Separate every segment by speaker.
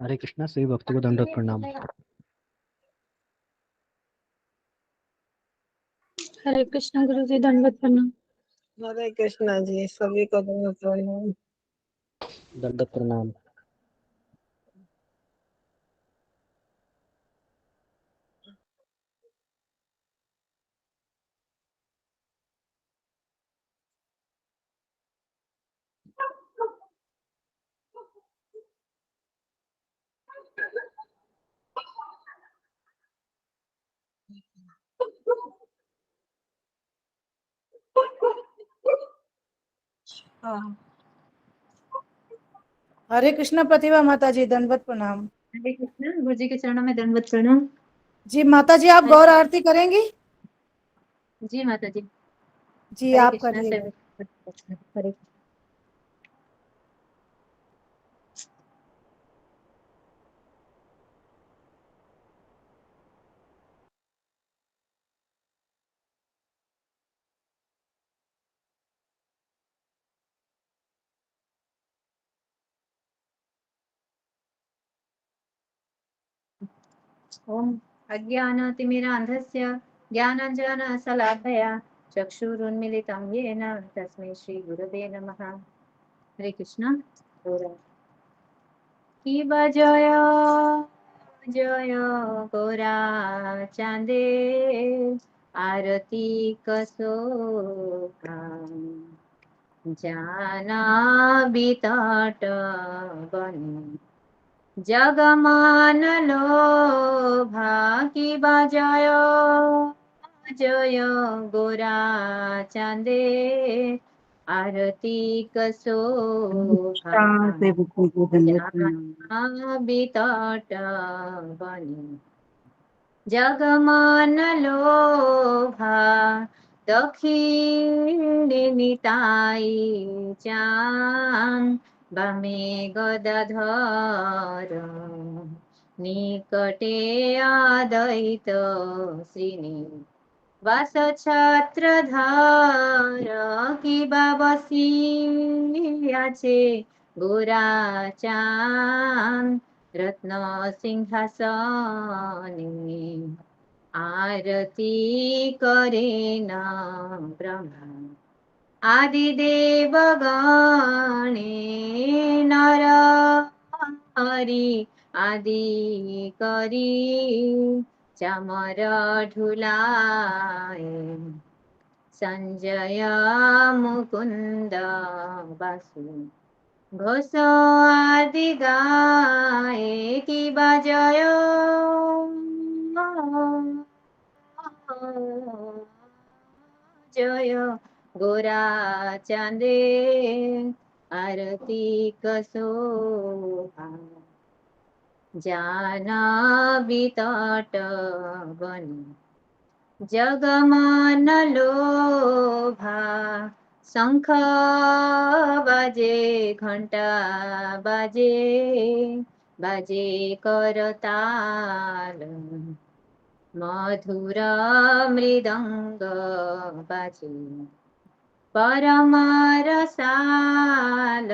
Speaker 1: हरे कृष्णा, सभी भक्तों को दंडवत प्रणाम।
Speaker 2: हरे कृष्णा गुरु जी, दंडवत प्रणाम।
Speaker 3: हरे कृष्णा जी, सभी को दंडवत प्रणाम।
Speaker 1: दंडवत प्रणाम।
Speaker 4: हरे कृष्णा प्रतिभा माता जी, दंडवत प्रणाम।
Speaker 2: हरे कृष्णा गुरु जी के चरणों में दंडवत प्रणाम।
Speaker 4: जी माता जी, आप गौर आरती करेंगी?
Speaker 2: जी माता जी।
Speaker 4: जी
Speaker 2: हरे
Speaker 4: आप
Speaker 2: कृष्णा
Speaker 4: करिए।
Speaker 2: हरे ओम अज्ञानतिमिरान्धस्य ज्ञानाञ्जनशलाकया चक्षुरुन्मीलितं येन तस्मै श्रीगुरवे नमः। हरे कृष्णा। की बजय जय गोरा चांदे आरती कसो जाना बिताट बनी जगमान लोभा की बजय जय गोरा चांदे आरती कसो बितट बनी जगमान लोभा दक्षिणी निताई चांद बमे गदधर निकटे आदयित श्रीनि वास छत्रधार की बाबसिया छे गोरा चांद रत्न सिंहासने आरती करे न ब्रह्मा आदिदेव गणे नर हरि आदि करी चामर ढुलाए संजय मुकुंद बासु घोष आदि गाए की बजय जय गोरा चांदे आरती कसो जाना बितट बनी जगमान लोभा शंख बाजे घंटा बाजे बाजे करताल मधुर मृदंग बाजे परम रसाल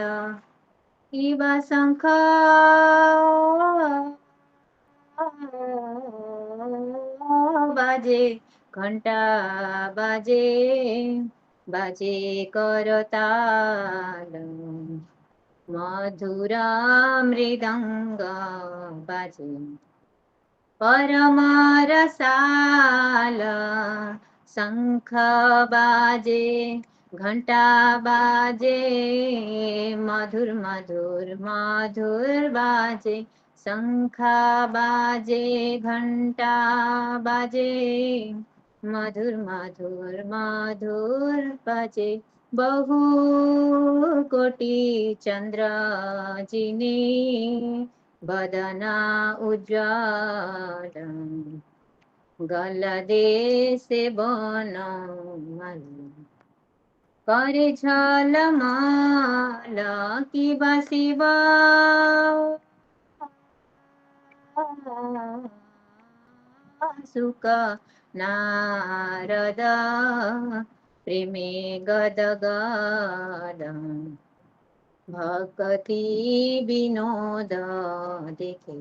Speaker 2: इव शंख बाजे घंटा बाजे बाजे करताल मधुर मृदंग बाजे परम रसाल शंख बाजे घंटा बाजे मधुर मधुर मधुर बाजे शंख बाजे घंटा बाजे मधुर मधुर मधुर बाजे बहु कोटि चंद्र जिनी बदना उज्ज्वल गलदेशे बनमल करे झलमल की बसिब सुक नारद प्रेमे गदगद भक्ति विनोद देखे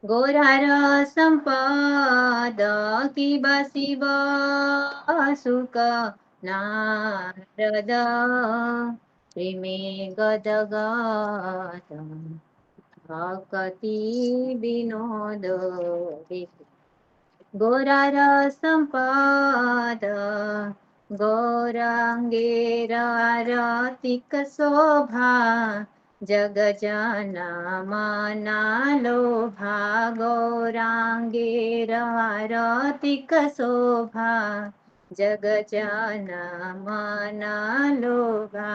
Speaker 2: गौरार संपद की बसिब सुख नारद प्रेमे गदगद भक्ति विनोद देखे गौरार संपद गौरांगेर आरतिक शोभा जग जन मना लोभा गौरांगेर आरतिक शोभा जग जन मना लोभा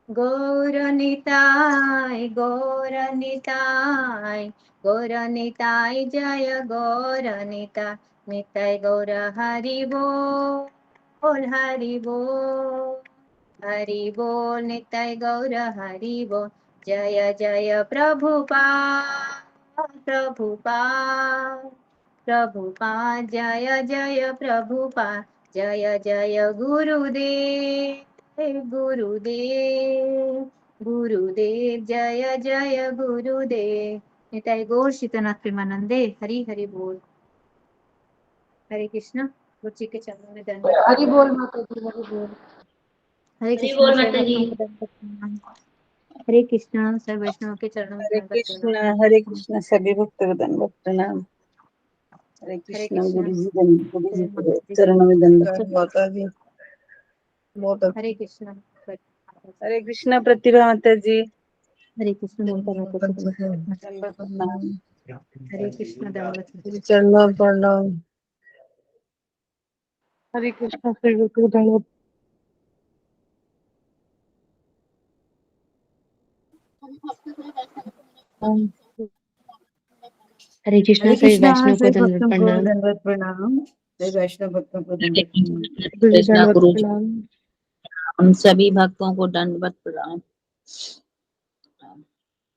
Speaker 2: गौरनिताय गौरनिताय गौरनिताय जय गौरनिताय निताय गौर हरि बोल हरि बोल हरि बोल निताय गौर हरि बोल जय जय प्रभुपाद प्रभुपाद प्रभुपाद जय जय प्रभुपाद जय जय गुरुदेव गुरुदेव गुरुदेव जय जय गुरुदेव निताई गौर शीतनाथ प्रेमानंदे हरि हरि बोल। हरे कृष्ण। रुचि के चरणों में दंड
Speaker 4: हरि बोल माता जी, हरि बोल।
Speaker 2: हरे
Speaker 5: हरि
Speaker 2: कृष्ण
Speaker 5: बोल
Speaker 2: सर्व
Speaker 5: माता जी।
Speaker 2: भक्तों को दंड प्रणाम। हरे कृष्ण सर्व वैष्णव के चरणों में
Speaker 3: हरे
Speaker 2: दंड प्रणाम।
Speaker 3: कृष्ण सभी भक्त को दंडवत प्रणाम। हरे
Speaker 2: हरे
Speaker 3: कृष्ण
Speaker 2: कृष्ण
Speaker 3: गुरु जी
Speaker 2: जय माता
Speaker 3: के
Speaker 2: दी।
Speaker 3: चरणों में दंडवत माता जी। बहुत
Speaker 2: हरे कृष्ण
Speaker 3: हरे कृष्ण प्रतिभा माता जी।
Speaker 2: हरे कृष्ण ममता माता जी।
Speaker 3: दंडवत प्रणाम।
Speaker 2: हरे कृष्ण दंडवत
Speaker 3: चरण प्रणाम।
Speaker 4: हरे कृष्ण सभी भक्तों को दंडवत प्रणाम।
Speaker 5: हरे कृष्णा
Speaker 4: हरे
Speaker 5: सभी
Speaker 4: कृष्णा
Speaker 5: वैष्णव को
Speaker 4: सभी
Speaker 5: दंडवत
Speaker 4: भक्तों को
Speaker 5: प्रणाम।
Speaker 4: दंडवत प्रणाम। सभी वैष्णव भक्तों को
Speaker 5: हरे
Speaker 4: दंडवत प्रणाम।
Speaker 5: कृष्णा
Speaker 4: दंडवत
Speaker 5: गुरु जी,
Speaker 4: प्रणाम।
Speaker 5: हम सभी भक्तों को दंडवत प्रणाम।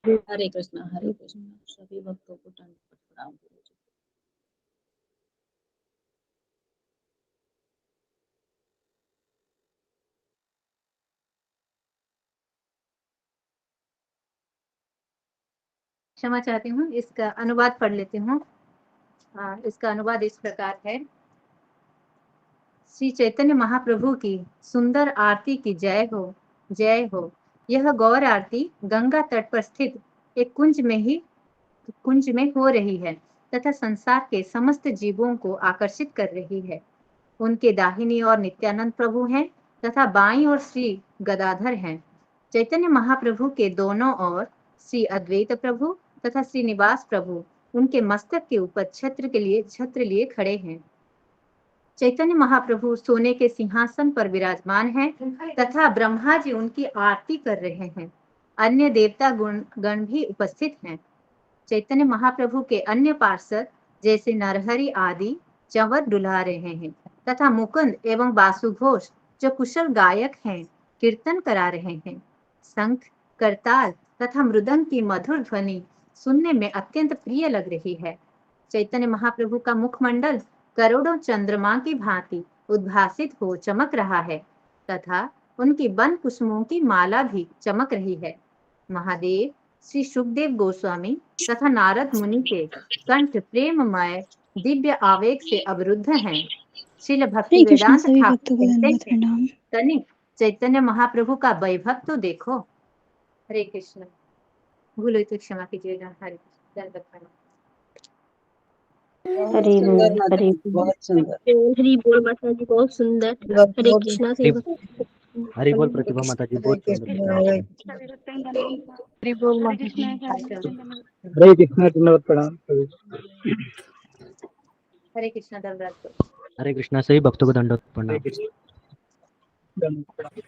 Speaker 5: हरे कृष्णा सभी भक्तों को दंडवत प्रणाम। गुरु जी।
Speaker 2: क्षमा चाहती हूँ, इसका अनुवाद पढ़ लेती हूँ। इसका अनुवाद इस प्रकार है। श्री चैतन्य महाप्रभु की सुंदर आरती की जय हो जय हो। यह गौर आरती गंगा तट पर स्थित एक कुंज में हो रही है तथा संसार के समस्त जीवों को आकर्षित कर रही है। उनके दाहिनी ओर नित्यानंद प्रभु हैं तथा बाईं ओर श्री गदाधर हैं। चैतन्य महाप्रभु के दोनों ओर श्री अद्वैत प्रभु तथा श्रीनिवास प्रभु उनके मस्तक के ऊपर छत्र लिए खड़े हैं। चैतन्य महाप्रभु सोने के सिंहासन पर विराजमान हैं तथा ब्रह्मा जी उनकी आरती कर रहे हैं। अन्य देवता गण भी उपस्थित हैं। चैतन्य महाप्रभु के अन्य पार्षद जैसे नरहरि आदि चंवर डुला रहे हैं तथा मुकुंद एवं बासुघोष जो कुशल गायक हैं कीर्तन करा रहे हैं। शंख, करताल तथा मृदंग की मधुर ध्वनि सुनने में अत्यंत प्रिय लग रही है। चैतन्य महाप्रभु का मुखमंडल करोड़ों चंद्रमा की भांति उद्भासित हो चमक रहा है तथा उनकी वन कुसुमों की माला भी चमक रही है। महादेव श्री सुखदेव गोस्वामी तथा नारद मुनि के कंठ प्रेममय दिव्य आवेग से अवरुद्ध हैं। श्रील भक्ति
Speaker 6: हरे कृष्ण
Speaker 2: वेदांत
Speaker 6: सभी
Speaker 2: ठाकुर
Speaker 6: भक्तों को
Speaker 2: कहते
Speaker 6: दंडवत
Speaker 2: हैं,
Speaker 6: प्रणाम।
Speaker 2: तनिक चैतन्य महाप्रभु का वैभव तो देखो। हरे कृष्ण। भूल हुई तो क्षमा कीजिएगा। हरे कृष्ण। दंडवत प्रणाम।
Speaker 3: बहुत
Speaker 5: हरे
Speaker 3: सुंदर
Speaker 5: बोल
Speaker 3: माता
Speaker 5: हरे
Speaker 3: जी, बहुत सुंदर।
Speaker 5: हरि बोल माता जी, बहुत सुंदर। हरे
Speaker 3: बहुत
Speaker 5: कृष्णा
Speaker 1: हरि
Speaker 5: सभी
Speaker 1: हरि बोल
Speaker 5: भक्तों
Speaker 1: प्रतिभा माता जी,
Speaker 3: हरे
Speaker 1: बहुत सुंदर
Speaker 3: कृष्ण
Speaker 1: श्लोक
Speaker 3: हरे
Speaker 1: है।
Speaker 4: हरि बोल माता जी।
Speaker 7: हरे कृष्णा दंडवत प्रणाम।
Speaker 2: हरे कृष्ण। दंडवत।
Speaker 1: हरे कृष्णा सभी भक्तों को दंडोत
Speaker 7: हरे
Speaker 1: प्रणाम।
Speaker 7: कृष्ण दंडवत प्रणाम।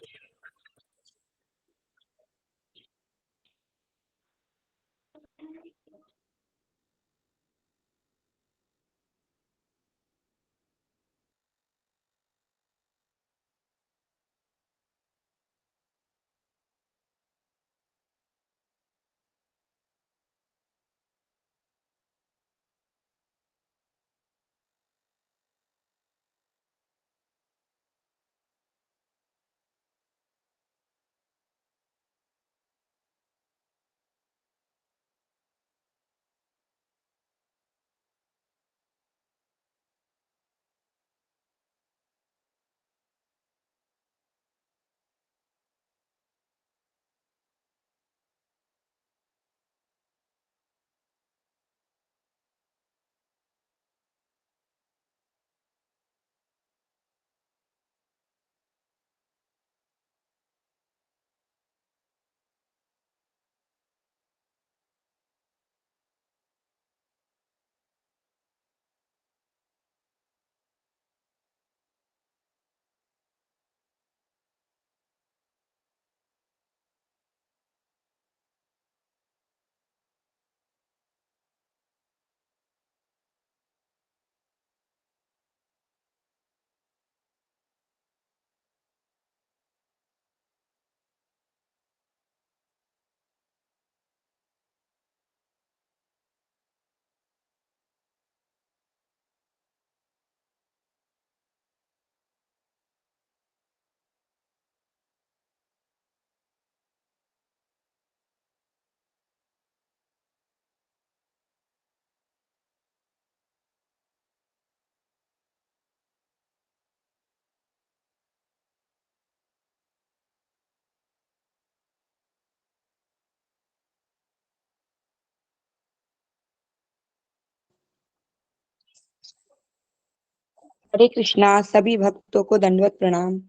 Speaker 6: हरे कृष्णा सभी भक्तों को दंडवत प्रणाम।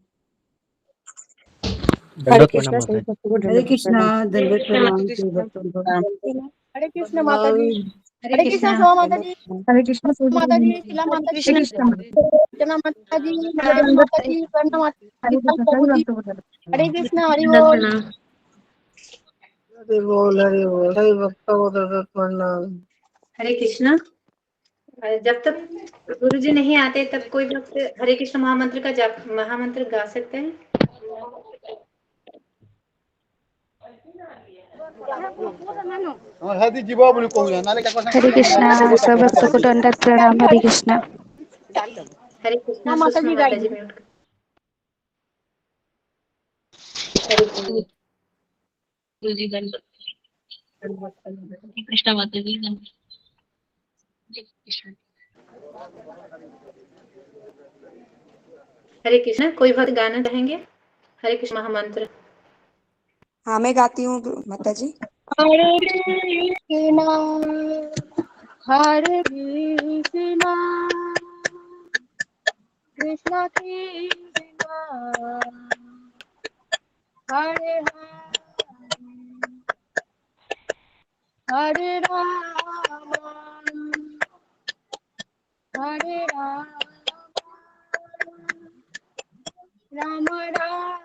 Speaker 1: दंडवत प्रणाम माता जी।
Speaker 4: हरे कृष्णा दंडवत प्रणाम सभी भक्तों को।
Speaker 6: हरे कृष्ण माता जी।
Speaker 2: हरे कृष्णा
Speaker 6: शोभा माता जी।
Speaker 4: हरे कृष्णा
Speaker 6: माता जी, शीला माता जी, अर्चना माता जी, नंदन माता जी, प्रणव माता जी,
Speaker 4: हरे कृष्णा
Speaker 6: प्रभु
Speaker 4: सभी
Speaker 6: जी।
Speaker 4: भक्तों को।
Speaker 6: हरे कृष्णा हरि बोल।
Speaker 3: हरि बोल हरि बोल। सभी भक्तों को दंडवत प्रणाम।
Speaker 2: हरे कृष्णा। जब तक गुरु जी नहीं आते तब कोई भक्त हरे कृष्ण महामंत्र का जाप महामंत्र गा सकते हैं।
Speaker 8: हरे कृष्णा सब भक्तों को दंडवत प्रणाम। हरे कृष्णा।
Speaker 2: हरे कृष्णा
Speaker 6: माता
Speaker 2: सुषमा
Speaker 6: जी
Speaker 2: माता जी
Speaker 6: गाइए।
Speaker 2: म्यूट कर। हरे कृष्णा।
Speaker 5: गुरु जी दंडवत। कृष्णा माता जी दंडवत।
Speaker 2: हरे कृष्णा। कोई भक्त गाना चाहेंगे हरे कृष्ण महामंत्र?
Speaker 6: हाँ मैं गाती हूँ माता जी। हरे कृष्णा हरे कृष्णा कृष्णा कृष्णा हरे हरे राम हरे राम राम राम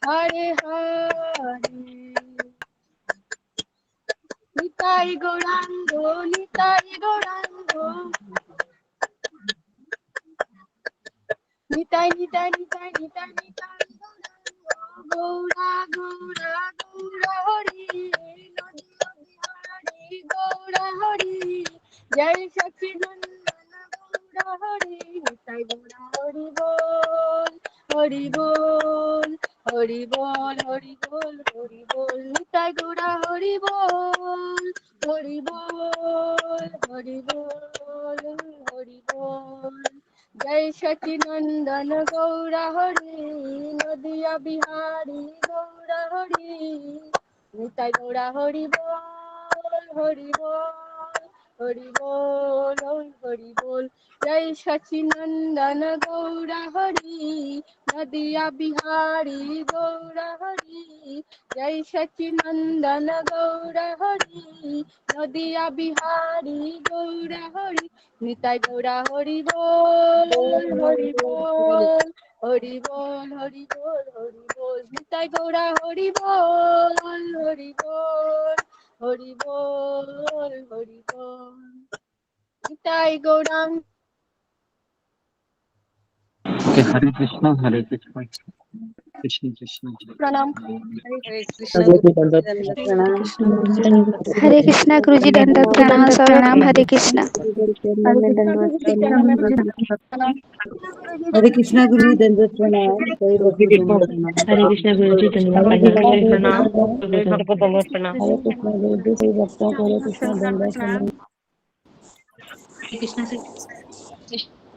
Speaker 6: हरे हरे निताई गौरांगो निताई गौरांगो निताई निताई निताई निताई निताई गौरा गौरा गौरा हरि हरि गौरा हरि जय सच्चिदानंद गौरा हरि निताई गौरा हरि बोल हरि बोल हरि बोल हरि बोल हरि बोल निताई गौरा हरि बोल हरि बोल हरि बोल हरि बोल जय सचिनंदन गौरा हरि नदिया बिहारी गौरा हरि निताई गौरा हरि बोल हरि बोल हरि बोल हरि बोल जय सचिनंदन गौरा हरि नदिया बिहारी गौरा हरि जय सचिनंदन गौरा हरि नदिया बिहारी गौरा हरि निताई गौरा हरि बोल हरि बोल हरि बोल हरि बोल हरि बोल निताई गौरा हरि बोल हरि बोल हरि बोल हरि बोल निताई गौरांग।
Speaker 9: हरे कृष्णा कृष्ण कृष्ण
Speaker 6: प्रणाम।
Speaker 5: हरे कृष्णा
Speaker 7: सभी
Speaker 5: गुरु
Speaker 7: को
Speaker 5: जी
Speaker 7: दंडवत
Speaker 5: दंडवत।
Speaker 7: प्रणाम।
Speaker 8: हरे कृष्णा गुरु जी दंडवत प्रणाम। सब प्रणाम। हरे कृष्णा।
Speaker 4: हरे कृष्णा गुरु जी दंडवत प्रणाम। हरे कृष्णा गुरु जी दंडवत प्रणाम सभी भक्तों को दंडवत प्रणाम।
Speaker 1: हरे कृष्णा गुरु जी धन्यवाद
Speaker 4: हरे
Speaker 1: प्रणाम।
Speaker 4: कृष्णा गुरु जी
Speaker 1: प्रणाम
Speaker 4: दंडवत
Speaker 1: सबको दंडवत प्रणाम।
Speaker 4: हरे कृष्णा गुरु जी सभी भक्तों को हरे कृष्णा दंडवत प्रणाम।
Speaker 2: हरे कृष्णा से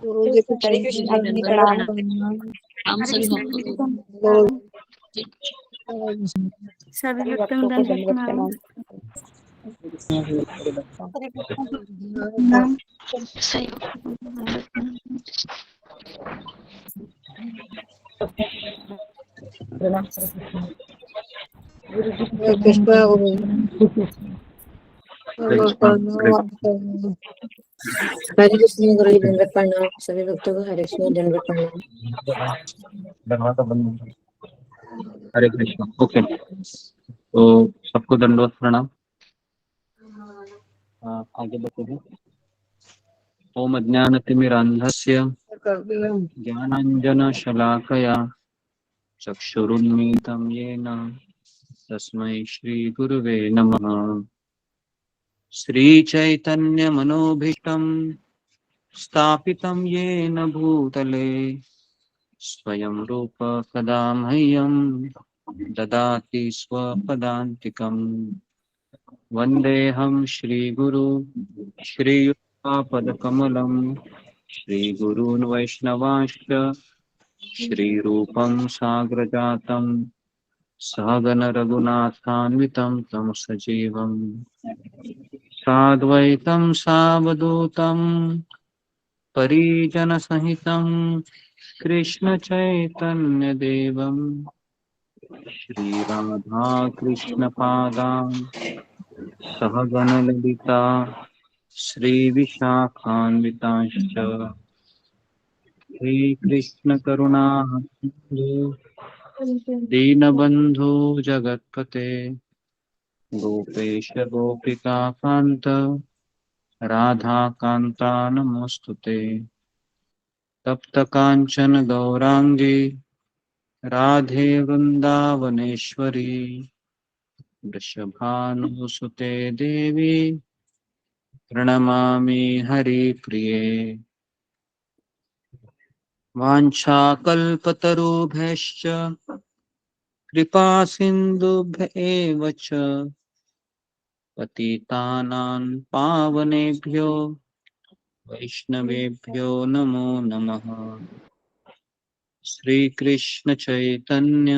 Speaker 3: गुरु जी को
Speaker 6: हरे
Speaker 5: गुरु
Speaker 6: कृष्णा
Speaker 5: जी
Speaker 3: दंडवत
Speaker 5: दंडवत
Speaker 6: प्रणाम।
Speaker 5: प्रणाम। हम सभी भक्तों को
Speaker 3: बोल।
Speaker 8: सभी
Speaker 6: सभी
Speaker 8: भक्तों
Speaker 6: भक्तों
Speaker 8: को
Speaker 6: को
Speaker 8: दंडवत
Speaker 6: दंडवत
Speaker 8: प्रणाम।
Speaker 6: प्रणाम।
Speaker 4: हरे कृष्णा गुरु जी प्रणाम।
Speaker 5: सही भक्तों को दंडवत प्रणाम।
Speaker 4: प्रणाम हरे कृष्णा गुरु जी को
Speaker 3: हरे
Speaker 4: प्रणाम
Speaker 3: कृष्णा गुरु जी
Speaker 9: हरे
Speaker 3: दंडवत
Speaker 9: कृष्णा
Speaker 3: प्रणाम।
Speaker 4: हरे कृष्णा गुरु जी दंडवत प्रणाम सभी भक्तों को हरे कृष्णा दंडवत प्रणाम।
Speaker 9: हरे कृष्णा। ओके, तो सबको दंडवत प्रणाम। आगे बढ़ते हैं। ओम अज्ञानतिमिरान्धस्य
Speaker 3: कर दिया।
Speaker 9: ज्ञानाञ्जनशलाकया चक्षुरुन्मीलितं येन तस्मै श्रीगुरुवे नमः। श्रीचैतन्यमनोभीष्टं स्थापितं येन भूतले स्वयं रूप कदा मह्यं ददाति स्वपदान्तिकम्। वन्देऽहं श्रीगुरु श्रीयुतापदकमलं श्रीगुरून् वैष्णवांश्च श्रीरूपं साग्रजातं सहगण रघुनाथान्वितं तं सजीवं साद्वैतं सावधूतं परिजनसहितं कृष्णचैतन्यदेवं श्रीराधा कृष्णपादान् सहगणललिता श्रीविशाखान्वितांश्च श्रीकृष्णकरुणा दीनबन्धो जगत्पते गोपेश गोपिकान्त राधाकान्ता नमोऽस्तुते। तप्त कांचन गौरांगी राधे वृंदावनेश्वरी वृषभानुसुते देवी प्रणमामि हरिप्रिये। वाञ्छाकल्पतरुभ्यश्च कृपा सिन्धुभ्य एव च पतितानां पावनेभ्यो वैष्णवेभ्यो नमो नमः। श्री कृष्ण चैतन्य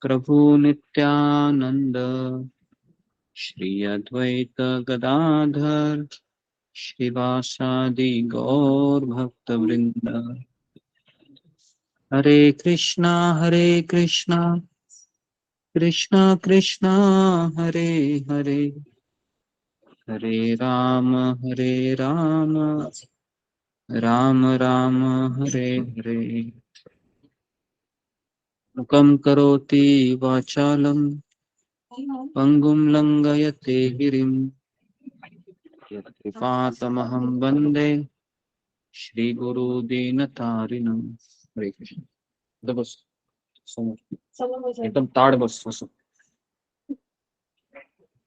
Speaker 9: प्रभु नित्यानंद श्री अद्वैत गदाधर श्रीवासादि गौर भक्त वृंद। हरे कृष्णा कृष्णा कृष्णा हरे हरे हरे राम राम राम हरे हरे। मुखं करोति वाचालं पंगुं लंघयते गिरिं यत्कृपातमहं वन्दे श्रीगुरु दीनतारिणं। हरे कृष्ण। इथं बस समोर एकदम ताड बस असं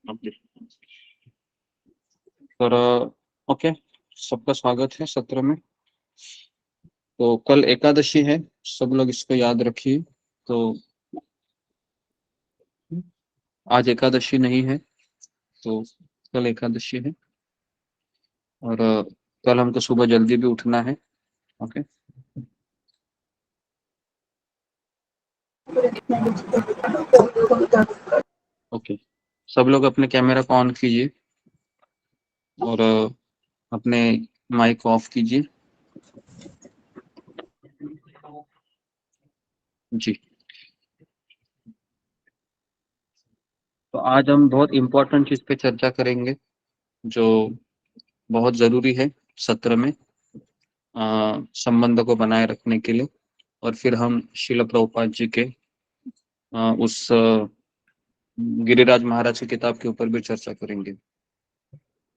Speaker 9: आपले। तर ओके, सबका स्वागत है सत्र में। तो कल एकादशी है, सब लोग इसको याद रखिए। तो आज एकादशी नहीं है, तो कल एकादशी है और कल हमको सुबह जल्दी भी उठना है। ओके ओके, सब लोग अपने कैमरा को ऑन कीजिए और अपने माइक ऑफ कीजिए जी। तो आज हम बहुत इम्पोर्टेंट चीज पे चर्चा करेंगे जो बहुत जरूरी है सत्र में संबंध को बनाए रखने के लिए। और फिर हम श्रील प्रभुपाद जी के उस गिरिराज महाराज की किताब के ऊपर भी चर्चा करेंगे।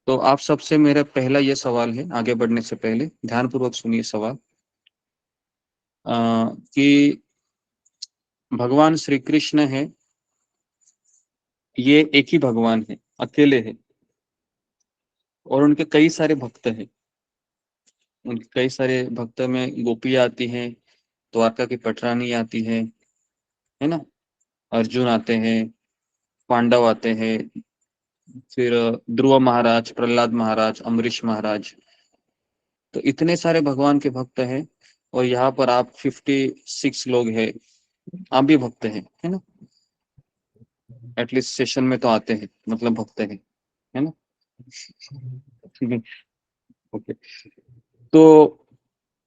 Speaker 9: तो आप सबसे मेरा पहला ये सवाल है, आगे बढ़ने से पहले ध्यानपूर्वक सुनिए सवाल कि भगवान श्री कृष्ण है, ये एक ही भगवान है, अकेले है और उनके कई सारे भक्त हैं। उनके कई सारे भक्त में गोपी आती हैं, द्वारका की पटरानी आती है ना, अर्जुन आते हैं, पांडव आते हैं, फिर ध्रुव महाराज, प्रहलाद महाराज, अम्बरीश महाराज। तो इतने सारे भगवान के भक्त हैं और यहाँ पर आप 56 लोग हैं, आप भी भक्त हैं, है ना। एटलीस्ट सेशन में तो आते हैं, मतलब भक्त हैं, है ना। ओके, तो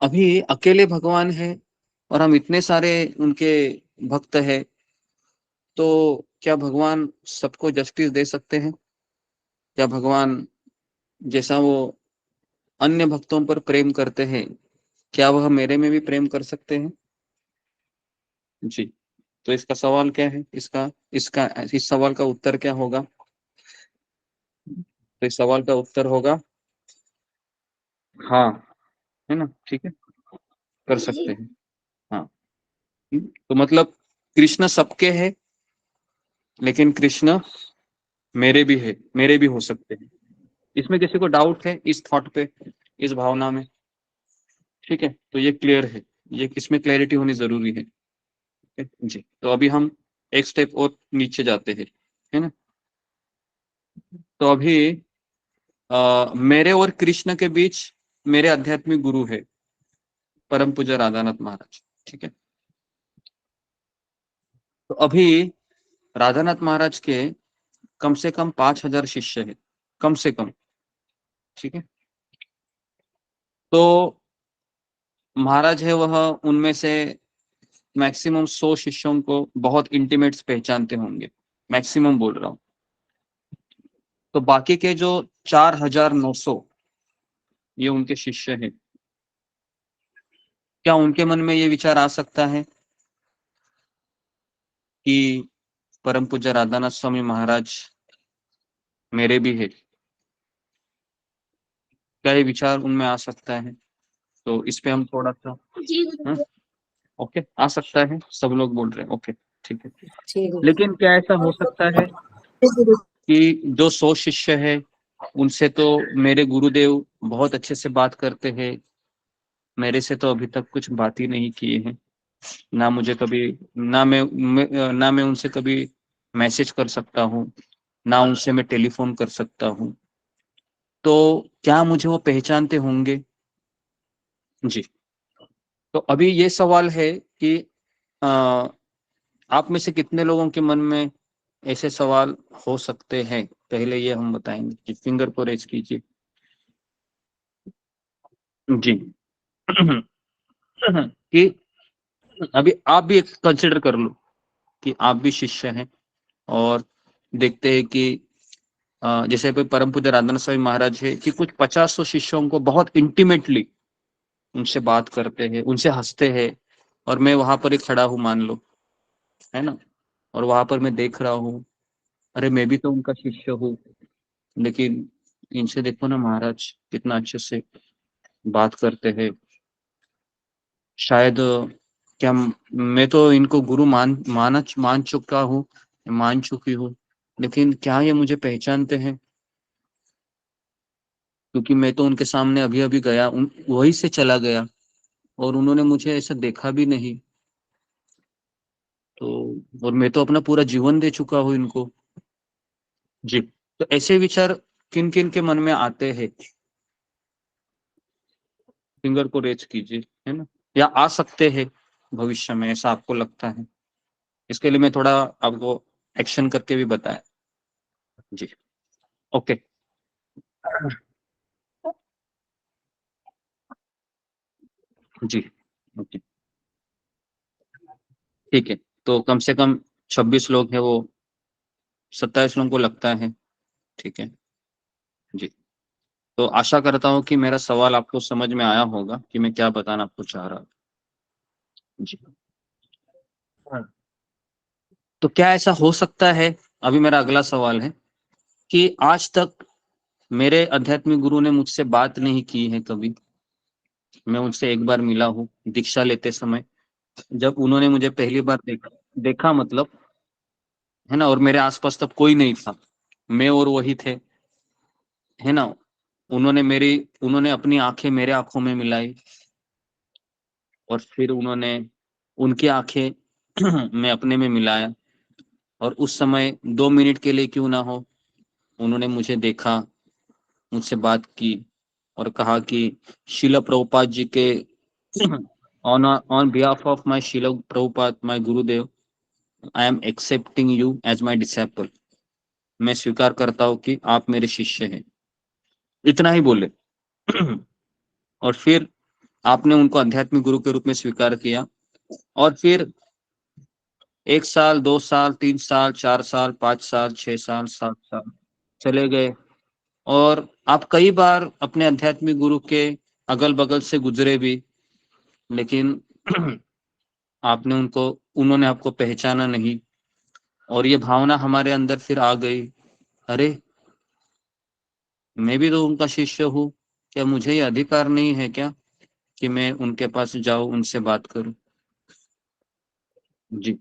Speaker 9: अभी अकेले भगवान है और हम इतने सारे उनके भक्त हैं, तो क्या भगवान सबको जस्टिस दे सकते हैं? क्या भगवान जैसा वो अन्य भक्तों पर प्रेम करते हैं, क्या वह मेरे में भी प्रेम कर सकते हैं? जी, तो इसका सवाल क्या है? इसका इसका इस सवाल का उत्तर क्या होगा? तो इस सवाल का उत्तर होगा हाँ, है ना। ठीक है, कर सकते हैं हाँ। तो मतलब कृष्ण सबके है, लेकिन कृष्ण मेरे भी है, मेरे भी हो सकते हैं। इसमें किसी को डाउट है इस थॉट पे, इस भावना में? ठीक है, तो ये क्लियर है, ये इसमें क्लैरिटी होनी जरूरी है। जी, तो अभी हम एक स्टेप और नीचे जाते हैं, है ना। तो अभी मेरे और कृष्ण के बीच मेरे आध्यात्मिक गुरु है परम पूज्य राधानाथ महाराज। ठीक है, तो अभी राधानाथ महाराज के कम से कम 5000 शिष्य है। कम से कम, ठीक है। तो महाराज है वह उनमें से मैक्सिमम 100 शिष्यों को बहुत इंटीमेट्स पहचानते होंगे, मैक्सिमम बोल रहा हूँ। तो बाकी के जो 4900 ये उनके शिष्य हैं, क्या उनके मन में ये विचार आ सकता है कि परम पूज्य राधानाथ स्वामी महाराज मेरे भी है? क्या ये विचार उनमें आ सकता है? तो इस पे हम थोड़ा सा ओके, आ सकता है, सब लोग बोल रहे हैं ओके, ठीक है।
Speaker 4: ठीक है।
Speaker 9: लेकिन क्या ऐसा हो सकता है कि जो 100 शिष्य है उनसे तो मेरे गुरुदेव बहुत अच्छे से बात करते हैं, मेरे से तो अभी तक कुछ बात ही नहीं किए हैं, ना मुझे कभी, ना मैं उनसे कभी मैसेज कर सकता हूँ, ना उनसे मैं टेलीफोन कर सकता हूँ, तो क्या मुझे वो पहचानते होंगे? जी। तो अभी ये सवाल है कि आप में से कितने लोगों के मन में ऐसे सवाल हो सकते हैं, पहले ये हम बताएंगे कि फिंगर को रेज कीजिए। जी। कि अभी आप भी कंसिडर कर लो कि आप भी शिष्य हैं और देखते हैं कि जैसे कोई परम पूज्य राधानाथ स्वामी महाराज है कि कुछ 50 शिष्यों को बहुत इंटीमेटली उनसे बात करते हैं, उनसे हंसते हैं, और मैं वहां पर ही खड़ा हूँ मान लो, है ना, और वहां पर मैं देख रहा हूँ, अरे मैं भी तो उनका शिष्य हूँ, लेकिन इनसे देखो ना महाराज कितना अच्छे से बात करते हैं, शायद क्या मैं तो इनको गुरु मान चुकी हूँ, लेकिन क्या ये मुझे पहचानते हैं? क्योंकि मैं तो उनके सामने अभी अभी गया, वही से चला गया और उन्होंने मुझे ऐसा देखा भी नहीं, तो और मैं तो अपना पूरा जीवन दे चुका हूँ इनको। जी। तो ऐसे विचार किन किन के मन में आते हैं? फिंगर को रेज कीजिए, है ना, या आ सकते हैं भविष्य में, ऐसा आपको लगता है? इसके लिए मैं थोड़ा आपको एक्शन करके भी बताया। जी। ओके। जी। ओके, ठीक है। तो कम से कम 26 लोग हैं, वो 27 लोगों को लगता है, ठीक है। जी। तो आशा करता हूँ कि मेरा सवाल आपको समझ में आया होगा कि मैं क्या बताना आपको चाह रहा हूँ। जी। हाँ। तो क्या ऐसा हो सकता है, अभी मेरा अगला सवाल है, कि आज तक मेरे आध्यात्मिक गुरु ने मुझसे बात नहीं की है कभी, मैं उनसे एक बार मिला हूँ दीक्षा लेते समय, जब उन्होंने मुझे पहली बार देखा मतलब, है ना, और मेरे आसपास तब कोई नहीं था, मैं और वही थे, है ना, उन्होंने अपनी आंखें मेरे आंखों में मिलाई, और फिर उन्होंने उनकी आंखें मैं अपने में मिलाया, और उस समय 2 मिनट के लिए क्यों ना हो, उन्होंने मुझे देखा, मुझसे बात की, और कहा कि शिला प्रभुपाद जी के on behalf of my Shila Prabhupada my Gurudev, I am accepting you as my disciple, मैं स्वीकार करता हूँ कि आप मेरे शिष्य हैं, इतना ही बोले। और फिर आपने उनको आध्यात्मिक गुरु के रूप में स्वीकार किया, और फिर 1 साल 2 साल 3 साल 4 साल 5 साल 6 साल 7 साल चले गए, और आप कई बार अपने आध्यात्मिक गुरु के अगल बगल से गुजरे भी, लेकिन आपने उन्होंने आपको पहचाना नहीं, और ये भावना हमारे अंदर फिर आ गई, अरे मैं भी तो उनका शिष्य हूँ, क्या मुझे ये अधिकार नहीं है क्या कि मैं उनके पास जाऊं, उनसे बात करूं? जी।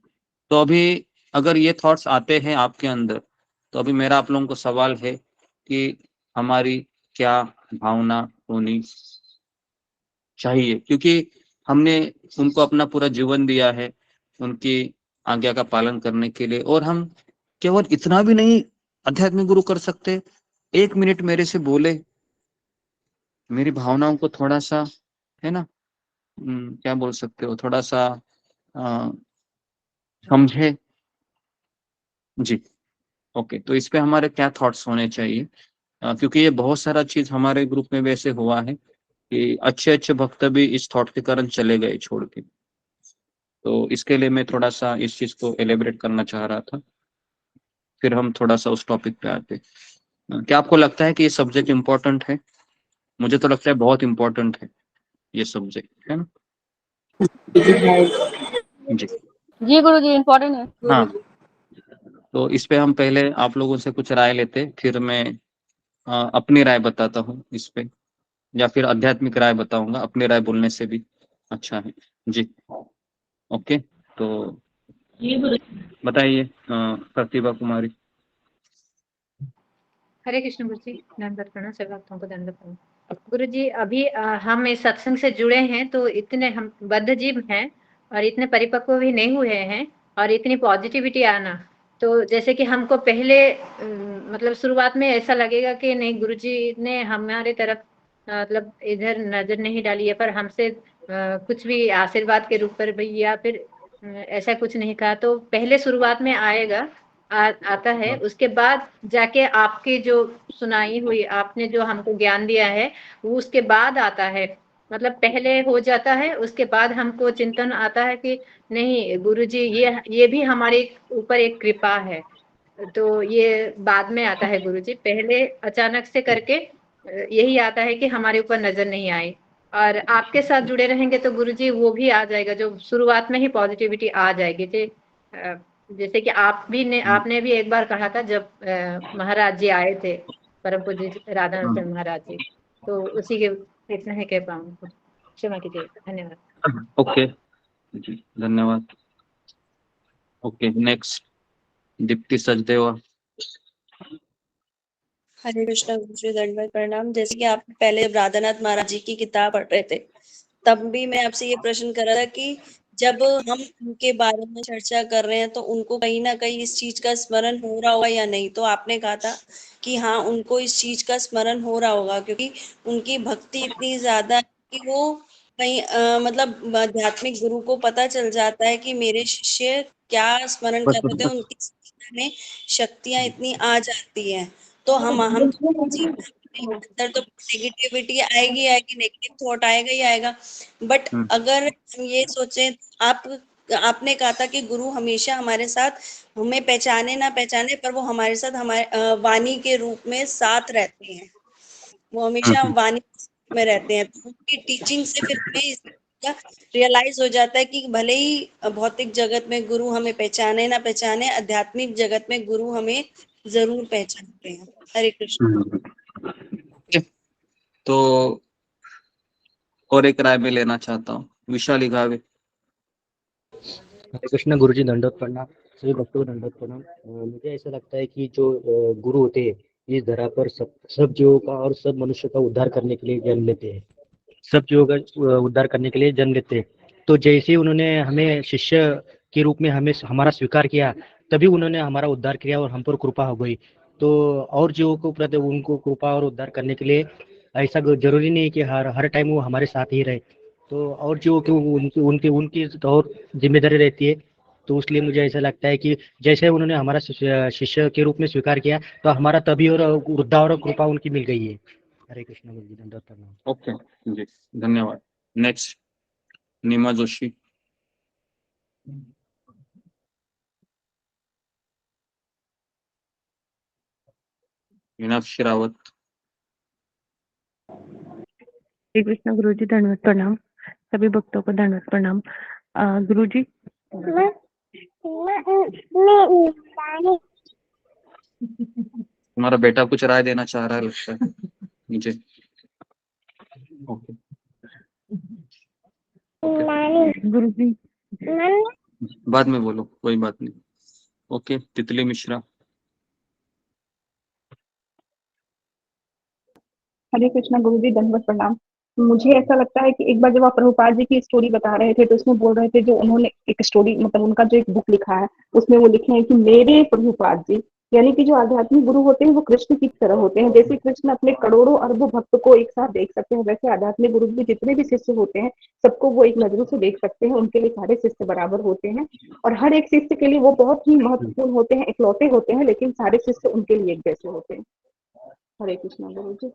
Speaker 9: तो अभी अगर ये थॉट्स आते हैं आपके अंदर, तो अभी मेरा आप लोगों को सवाल है कि हमारी क्या भावना होनी चाहिए, क्योंकि हमने उनको अपना पूरा जीवन दिया है उनकी आज्ञा का पालन करने के लिए, और हम केवल इतना भी नहीं आध्यात्मिक गुरु कर सकते, 1 मिनट मेरे से बोले, मेरी भावनाओं को थोड़ा सा, है ना, क्या बोल सकते हो, थोड़ा सा अ, समझे। जी। ओके, तो इस पे हमारे क्या थॉट्स होने चाहिए? क्योंकि ये बहुत सारा चीज हमारे ग्रुप में वैसे हुआ है कि अच्छे अच्छे भक्त भी इस थॉट के कारण चले गए छोड़ के। तो इसके लिए मैं थोड़ा सा इस चीज को एलेबरेट करना चाह रहा था, फिर हम थोड़ा सा उस टॉपिक पे आते। क्या आपको लगता है कि ये सब्जेक्ट इम्पोर्टेंट है? मुझे तो लगता है बहुत इम्पोर्टेंट है ये सब्जेक्ट, है ना जी?
Speaker 6: जी गुरु जी, इम्पोर्टेंट है।
Speaker 9: हाँ, तो इस पे हम पहले आप लोगों से कुछ राय लेते, फिर मैं अपनी राय बताता हूँ इस पे, या फिर आध्यात्मिक राय बताऊंगा, अपनी राय बोलने से भी अच्छा है जी। ओके, तो बताइए प्रतिभा कुमारी।
Speaker 2: हरे कृष्ण गुरु जी, दंडवत प्रणाम, सभी भक्तों को दंडवत प्रणाम। गुरु जी, अभी हम इस सत्संग से जुड़े हैं तो इतने हम बद्ध जीव हैं और इतने परिपक्व भी नहीं हुए हैं, और इतनी पॉजिटिविटी आना, तो जैसे कि हमको पहले मतलब शुरुआत में ऐसा लगेगा कि नहीं, गुरु जी ने हमारे तरफ मतलब इधर नजर नहीं डाली है, पर हमसे कुछ भी आशीर्वाद के रूप पर भी, या फिर ऐसा कुछ नहीं कहा, तो पहले शुरुआत में आएगा, आता है। उसके बाद जाके आपकी जो सुनाई हुई, आपने जो हमको ज्ञान दिया है, वो उसके बाद आता है। मतलब पहले हो जाता है, उसके बाद हमको चिंतन आता है कि नहीं गुरुजी, ये भी हमारे ऊपर एक कृपा है। तो ये बाद में आता है गुरुजी, पहले अचानक से करके यही आता है कि हमारे ऊपर नजर नहीं आई। और आपके साथ जुड़े रहेंगे तो गुरुजी वो भी आ जाएगा, जो शुरुआत में ही पॉजिटिविटी आ जाएगी जी। जैसे कि आपने भी एक बार कहा था, जब महाराज जी आए थे, परम पूज्य राधा नरसिंह महाराज जी, तो उसी के इतना है कह पाऊँ, क्षमा कीजिए, धन्यवाद।
Speaker 9: ओके जी, धन्यवाद। Okay, next Dipti Sachdeva.
Speaker 10: हरे कृष्णा गुरु जी, दंडवत प्रणाम। जैसे कि आप पहले जब राधानाथ महाराज जी की किताब पढ़ रहे थे, तब भी मैं आपसे ये प्रश्न कर रहा था कि जब हम उनके बारे में चर्चा कर रहे हैं तो उनको कहीं ना कहीं इस चीज का स्मरण हो रहा होगा या नहीं। तो आपने कहा था कि हाँ, उनको इस चीज का स्मरण हो रहा होगा, क्योंकि उनकी भक्ति इतनी ज्यादा है कि वो कहीं मतलब आध्यात्मिक गुरु को पता चल जाता है कि मेरे शिष्य क्या स्मरण कर रहे थे, उनकी स्मरण में शक्तियां इतनी आ जाती है। तो हम अंदर तो नेगेटिविटी आएगी आएगी, नेगेटिव थॉट आएगा ही आएगा। बट अगर हम ये सोचें, आपने कहा था कि गुरु हमेशा हमारे साथ, हमें पहचाने ना पहचाने, पर वो हमारे साथ हमारे वाणी के रूप में साथ रहते हैं। वो हमेशा वाणी में रहते हैं। तो उनकी टीचिंग से फिर हमें रियलाइज हो जाता है कि भले ही भौतिक जगत में गुरु हमें पहचाने ना पहचाने, आध्यात्मिक जगत में गुरु हमें जरूर पहचानते हैं। हरे कृष्ण।
Speaker 9: तो और एक राय में लेना चाहता हूँ, विशाली घावे।
Speaker 1: हरे कृष्ण गुरु जी, दंडवत प्रणाम, सभी भक्तों को दंडवत प्रणाम। मुझे ऐसा लगता है कि जो गुरु होते हैं, इस धरा पर सब जीवों का और सब मनुष्य का उद्धार करने के लिए जन्म लेते हैं, सब जीवों का उद्धार करने के लिए जन्म लेते हैं। तो जैसे ही उन्होंने हमें शिष्य के रूप में हमें हमारा स्वीकार किया, तभी उन्होंने हमारा उद्धार किया और हम पर कृपा हो गई। तो और जीवों को प्रति उनको कृपा और उद्धार करने के लिए ऐसा जरूरी नहीं है कि हर टाइम वो हमारे साथ ही रहे। तो और जीवों की उनकी उनकी उनकी तो और जिम्मेदारी रहती है। तो इसलिए मुझे ऐसा लगता है कि जैसे उन्होंने हमारा शिष्य के रूप में स्वीकार किया, तो हमारा तभी और उद्धार और कृपा उनकी मिल गई है। हरे कृष्ण गुरु जी, दंडवत प्रणाम।
Speaker 9: ओके जी, धन्यवाद। नेक्स्ट नीमा जोशी। मीनाक्षी रावत।
Speaker 11: श्री कृष्ण गुरु जी, दंडवत प्रणाम, सभी भक्तों को दंडवत प्रणाम। गुरु जी,
Speaker 9: तुम्हारा बेटा कुछ राय देना चाह रहा है लगता है मुझे। ओके,
Speaker 11: गुरु जी,
Speaker 9: बाद में बोलो, कोई बात नहीं। ओके, तितली मिश्रा।
Speaker 12: हरे कृष्णा गुरु जी, दंडवत प्रणाम। मुझे ऐसा लगता है कि एक बार जब आप प्रभुपाद जी की स्टोरी बता रहे थे, तो उसमें बोल रहे थे, जो उन्होंने एक स्टोरी मतलब उनका जो एक बुक लिखा है, उसमें वो लिखे हैं कि मेरे प्रभुपाद जी, यानी कि जो आध्यात्मिक गुरु होते हैं वो कृष्ण की तरह होते हैं। जैसे कृष्ण अपने करोड़ों अरबों भक्त को एक साथ देख सकते हैं, वैसे आध्यात्मिक गुरु भी जितने भी शिष्य होते हैं, सबको वो एक नजरों से देख सकते हैं। उनके लिए सारे शिष्य बराबर होते हैं, और हर एक शिष्य के लिए वो बहुत ही महत्वपूर्ण होते हैं, इकलौते होते हैं, लेकिन सारे शिष्य उनके लिए एक जैसे होते हैं। हरे कृष्णा गुरु जी।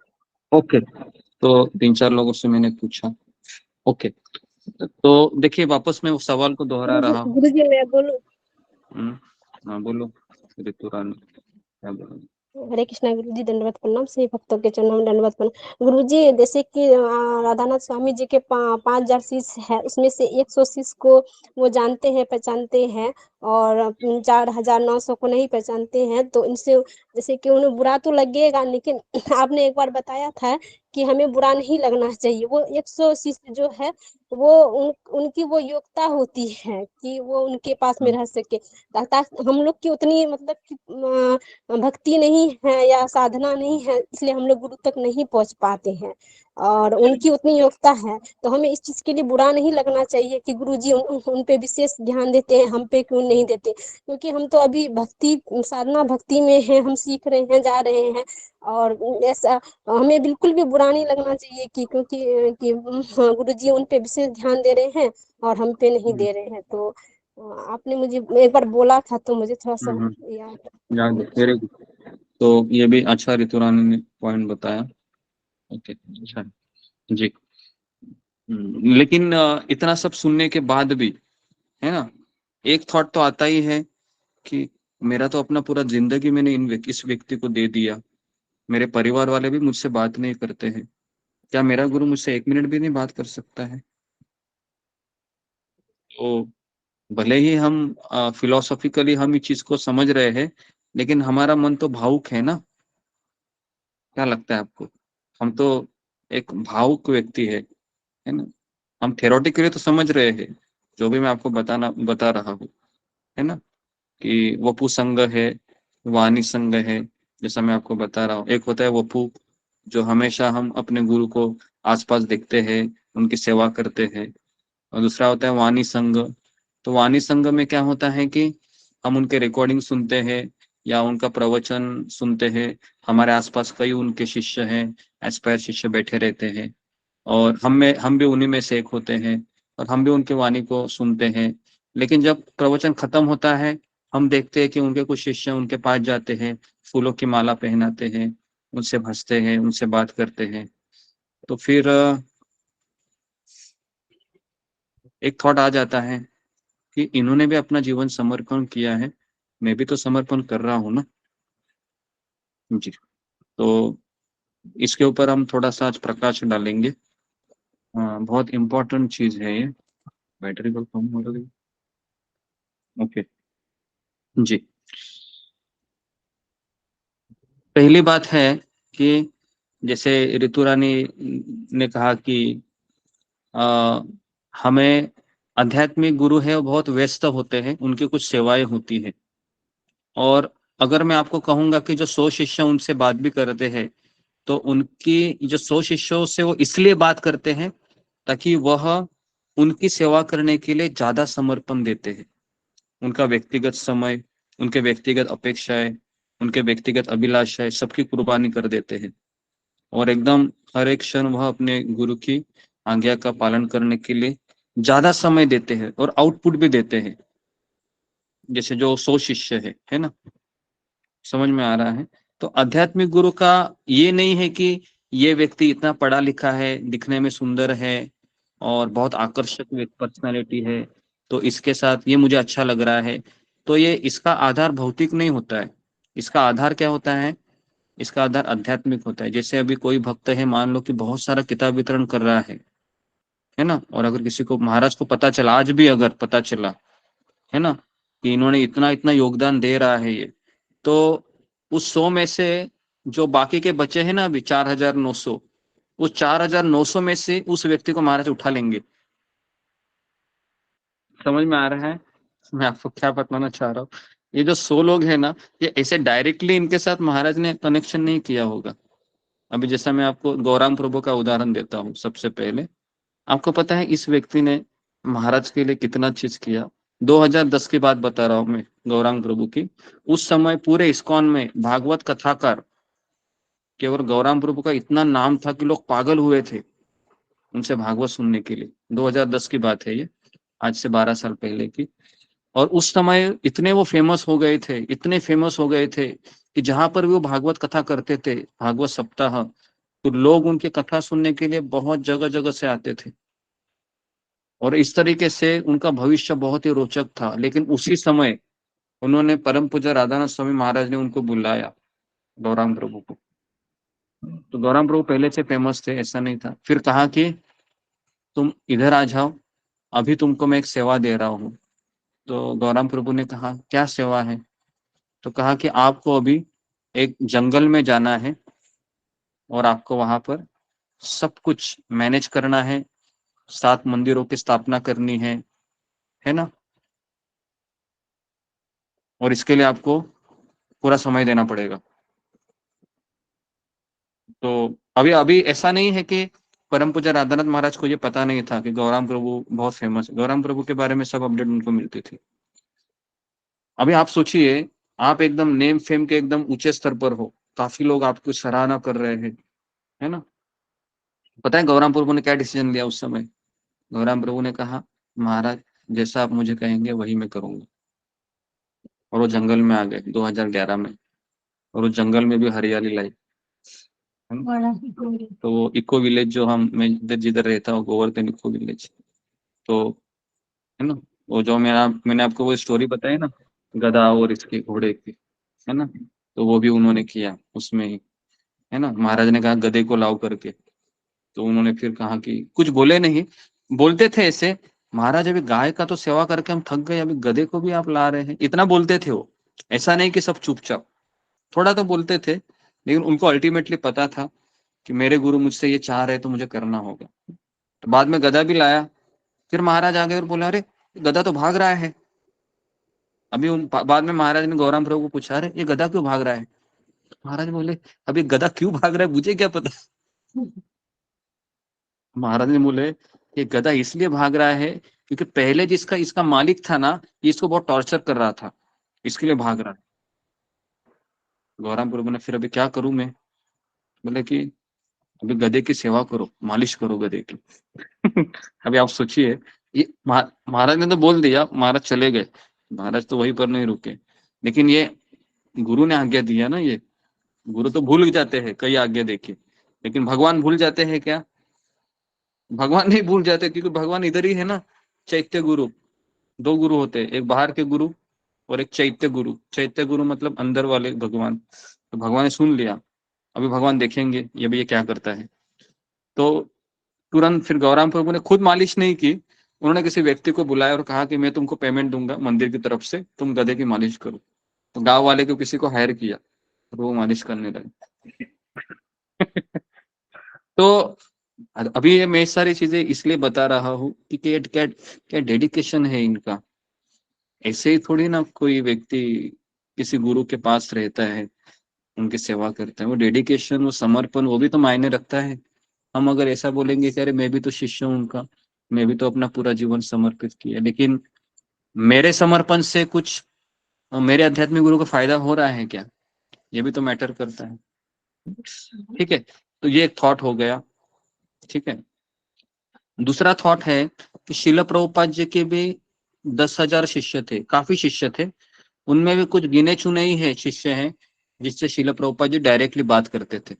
Speaker 9: ओके, तो 3-4 लोगों से मैंने पूछा। ओके, तो देखिए वापस मैं उस सवाल को दोहरा रहा हूँ।
Speaker 6: गुरु जी मैं बोलूं?
Speaker 9: हाँ बोलो ऋतु रानी, क्या बोलो?
Speaker 6: हरे कृष्णा गुरु जी, दंडवत प्रणाम। सभी भक्तों के चरणों में दंडवत प्रणाम। गुरु जी, जैसे कि राधानाथ स्वामी जी के 5000 शिष्य है, उसमें से 100 शिष्य को वो जानते हैं, पहचानते हैं, और 4900 को नहीं पहचानते हैं। तो इनसे जैसे कि उन्हें बुरा तो लगेगा, लेकिन आपने एक बार बताया था कि हमें बुरा नहीं लगना चाहिए। वो 100 शिष्य जो है वो उनकी वो योग्यता होती है कि वो उनके पास में रह सके। हम लोग की उतनी मतलब कि भक्ति नहीं है या साधना नहीं है, इसलिए हम लोग गुरु तक नहीं पहुंच पाते हैं, और उनकी उतनी योग्यता है। तो हमें इस चीज के लिए बुरा नहीं लगना चाहिए कि गुरु जी उन पे विशेष ध्यान देते हैं, हम पे क्यों नहीं देते, क्योंकि हम तो अभी भक्ति साधना भक्ति में हैं, हम सीख रहे हैं, जा रहे हैं। और ऐसा हमें बिल्कुल भी बुरा नहीं लगना चाहिए कि क्योंकि गुरु जी उन पे विशेष ध्यान दे रहे हैं और हम पे नहीं दे रहे हैं। तो आपने मुझे एक बार बोला था, तो मुझे थोड़ा सा याद है।
Speaker 9: Very good. तो ये भी अच्छा ऋतु रानी ने पॉइंट बताया। ओके, अच्छा जी। लेकिन इतना सब सुनने के बाद भी, है ना, एक थॉट तो आता ही है कि मेरा तो अपना पूरा जिंदगी मैंने इस व्यक्ति को दे दिया, मेरे परिवार वाले भी मुझसे बात नहीं करते हैं, क्या मेरा गुरु मुझसे 1 मिनट भी नहीं बात कर सकता है? तो भले ही हम फिलोसॉफिकली हम इस चीज को समझ रहे हैं, लेकिन हमारा मन तो भावुक है ना। क्या लगता है आपको? हम तो एक भावुक व्यक्ति है ना। हम थ्योरेटिकली तो समझ रहे हैं जो भी मैं आपको बता रहा हूँ, है ना, कि वपु संग है, वाणी संग है। जैसा मैं आपको बता रहा हूँ, एक होता है वपु, जो हमेशा हम अपने गुरु को आसपास देखते हैं, उनकी सेवा करते हैं, और दूसरा होता है वाणी संग। तो वाणी संग में क्या होता है कि हम उनके रिकॉर्डिंग सुनते हैं या उनका प्रवचन सुनते हैं। हमारे आसपास कई उनके शिष्य हैं, एस्पायर शिष्य बैठे रहते हैं, और हम भी उन्हीं में से एक होते हैं, और हम भी उनकी वाणी को सुनते हैं। लेकिन जब प्रवचन खत्म होता है, हम देखते हैं कि उनके कुछ शिष्य उनके पास जाते हैं, फूलों की माला पहनाते हैं, उनसे हंसते हैं, उनसे बात करते हैं। तो फिर एक थॉट आ जाता है कि इन्होंने भी अपना जीवन समर्पण किया है, मैं भी तो समर्पण कर रहा हूँ ना जी। तो इसके ऊपर हम थोड़ा सा आज प्रकाश डालेंगे। बहुत इम्पोर्टेंट चीज है ये। बैटरी को कम हो रही। ओके जी। पहली बात है कि जैसे ऋतु रानी ने कहा कि आ, हमें आध्यात्मिक गुरु है वो बहुत व्यस्त होते हैं, उनकी कुछ सेवाएं होती हैं। और अगर मैं आपको कहूंगा कि जो 100 शिष्य उनसे बात भी करते हैं, तो उनकी जो 100 शिष्यों से वो इसलिए बात करते हैं ताकि वह उनकी सेवा करने के लिए ज्यादा समर्पण देते हैं। उनका व्यक्तिगत समय, उनके व्यक्तिगत अपेक्षाएं, उनके व्यक्तिगत अभिलाषाएं सबकी कुर्बानी कर देते हैं, और एकदम हर एक क्षण वह अपने गुरु की आज्ञा का पालन करने के लिए ज्यादा समय देते हैं और आउटपुट भी देते हैं। जैसे जो 100 शिष्य है ना, समझ में आ रहा है? तो आध्यात्मिक गुरु का ये नहीं है कि ये व्यक्ति इतना पढ़ा लिखा है, दिखने में सुंदर है और बहुत आकर्षक पर्सनालिटी है, तो इसके साथ ये मुझे अच्छा लग रहा है। तो ये इसका आधार भौतिक नहीं होता है। इसका आधार क्या होता है? इसका आधार आध्यात्मिक होता है। जैसे अभी कोई भक्त है, मान लो कि बहुत सारा किताब वितरण कर रहा है ना, और अगर किसी को महाराज को पता चला, आज भी अगर पता चला, है ना, कि इन्होंने इतना इतना योगदान दे रहा है ये, तो उस 100 में से जो बाकी के बचे हैं ना अभी 4900, उस 4900 में से उस व्यक्ति को महाराज उठा लेंगे। समझ में आ रहा है मैं आपको क्या बताना चाह रहा हूँ? ये जो 100 लोग हैं ना, ये ऐसे डायरेक्टली इनके साथ महाराज ने कनेक्शन नहीं किया होगा। अभी जैसा मैं आपको गौरांग प्रभु का उदाहरण देता हूँ। सबसे पहले आपको पता है इस व्यक्ति ने महाराज के लिए कितना चीज किया। 2010 की बात बता रहा हूँ मैं, गौरांग प्रभु की। उस समय पूरे इस्कॉन में भागवत कथाकार केवल गौरांग प्रभु का इतना नाम था कि लोग पागल हुए थे उनसे भागवत सुनने के लिए। 2010 की बात है ये, आज से 12 साल पहले की। और उस समय इतने वो फेमस हो गए थे, इतने फेमस हो गए थे कि जहां पर भी वो भागवत कथा करते थे, भागवत सप्ताह, तो लोग उनकी कथा सुनने के लिए बहुत जगह जगह से आते थे और इस तरीके से उनका भविष्य बहुत ही रोचक था। लेकिन उसी समय उन्होंने परम पूज्य राधानाथ स्वामी महाराज ने उनको बुलाया, गौरांग प्रभु को। तो गौरांग प्रभु पहले से फेमस थे, ऐसा नहीं था। फिर कहा कि तुम इधर आ जाओ, अभी तुमको मैं एक सेवा दे रहा हूँ। तो गौरांग प्रभु ने कहा क्या सेवा है? तो कहा कि आपको अभी एक जंगल में जाना है और आपको वहां पर सब कुछ मैनेज करना है, 7 मंदिरों की स्थापना करनी है ना, और इसके लिए आपको पूरा समय देना पड़ेगा। तो अभी अभी ऐसा नहीं है कि परम पूज्य राधानाथ महाराज को ये पता नहीं था कि गौरांग प्रभु बहुत फेमस है। गौरांग प्रभु के बारे में सब अपडेट उनको मिलती थी। अभी आप सोचिए, आप एकदम नेम फेम के एकदम ऊंचे स्तर पर हो, काफी लोग आपको सराहना कर रहे हैं, है ना। पता है गौरांग प्रभु ने क्या डिसीजन लिया उस समय? गौरांग प्रभु ने कहा महाराज जैसा आप मुझे कहेंगे वही मैं करूंगा। और वो जंगल में आ गए 2011 में, और उस जंगल में भी हरियाली लाई। तो वो इको विलेज जो मैं जिधर रहता हूँ, गोवर्धन इको विलेज, तो है ना, वो जो मैंने आपको वो स्टोरी बताई ना, गधा और इसके घोड़े की, है ना, तो वो भी उन्होंने किया उसमें ही, है ना। महाराज ने कहा गधे को लाओ करके, तो उन्होंने फिर कहा कि कुछ बोले नहीं, बोलते थे ऐसे, महाराज अभी गाय का तो सेवा करके हम थक गए, अभी गधे को भी आप ला रहे हैं, इतना बोलते थे वो। ऐसा नहीं कि सब चुपचाप, थोड़ा तो बोलते थे, लेकिन उनको अल्टीमेटली पता था कि मेरे गुरु मुझसे ये चाह रहे तो मुझे करना होगा। तो बाद में गधा भी लाया। फिर महाराज आ गए और बोले अरे गधा तो भाग रहा है। अभी बाद में महाराज ने गौरांग प्रभु को पूछा अरे ये गधा क्यों भाग रहा है? महाराज बोले अभी गधा क्यों भाग रहा है मुझे क्या पता। महाराज ने बोले ये गधा इसलिए भाग रहा है क्योंकि पहले जिसका इसका मालिक था ना, ये इसको बहुत टॉर्चर कर रहा था, इसके लिए भाग रहा है। गौरांग प्रभु ने फिर अभी क्या करूं मैं? बोले कि अभी गधे की सेवा करो, मालिश करो गधे की। अभी आप सोचिए, ये महाराज ने तो बोल दिया, महाराज चले गए। महाराज तो वहीं पर नहीं रुके, लेकिन ये गुरु ने आज्ञा दिया ना, ये गुरु तो भूल जाते हैं कई आज्ञा देके, लेकिन भगवान भूल जाते हैं क्या? भगवान नहीं भूल जाते, क्योंकि भगवान इधर ही है ना। चैत्य गुरु, 2 गुरु होते हैं, एक बाहर के गुरु और एक चैत्य गुरु। चैत्य गुरु मतलब अंदर वाले भगवान। तो भगवान ने सुन लिया, अभी भगवान देखेंगे ये भी ये क्या करता है। तो तुरंत फिर गौरांग प्रभु ने खुद मालिश नहीं की, उन्होंने किसी व्यक्ति को बुलाया और कहा कि मैं तुमको पेमेंट दूंगा मंदिर की तरफ से, तुम गधे की मालिश करो। तो गांव वाले को किसी को हायर किया, तो वो मालिश करने लगे। तो अभी ये मैं सारी चीजें इसलिए बता रहा हूँ कि क्या डेडिकेशन है इनका। ऐसे ही थोड़ी ना कोई व्यक्ति किसी गुरु के पास रहता है, उनकी सेवा करता है। वो डेडिकेशन, वो समर्पण, वो भी तो मायने रखता है। हम अगर ऐसा बोलेंगे कि अरे मैं भी तो शिष्य हूँ उनका, मैं भी तो अपना पूरा जीवन समर्पित किया, लेकिन मेरे समर्पण से कुछ मेरे आध्यात्मिक गुरु को फायदा हो रहा है क्या? ये भी तो मैटर करता है। ठीक है, तो ये एक थॉट हो गया। ठीक है, दूसरा थॉट है कि शिल प्रभुपाद जी के भी 10,000 शिष्य थे, काफी शिष्य थे। उनमें भी कुछ गिने चुने ही है शिष्य हैं जिससे शिल प्रभुपाद जी डायरेक्टली बात करते थे।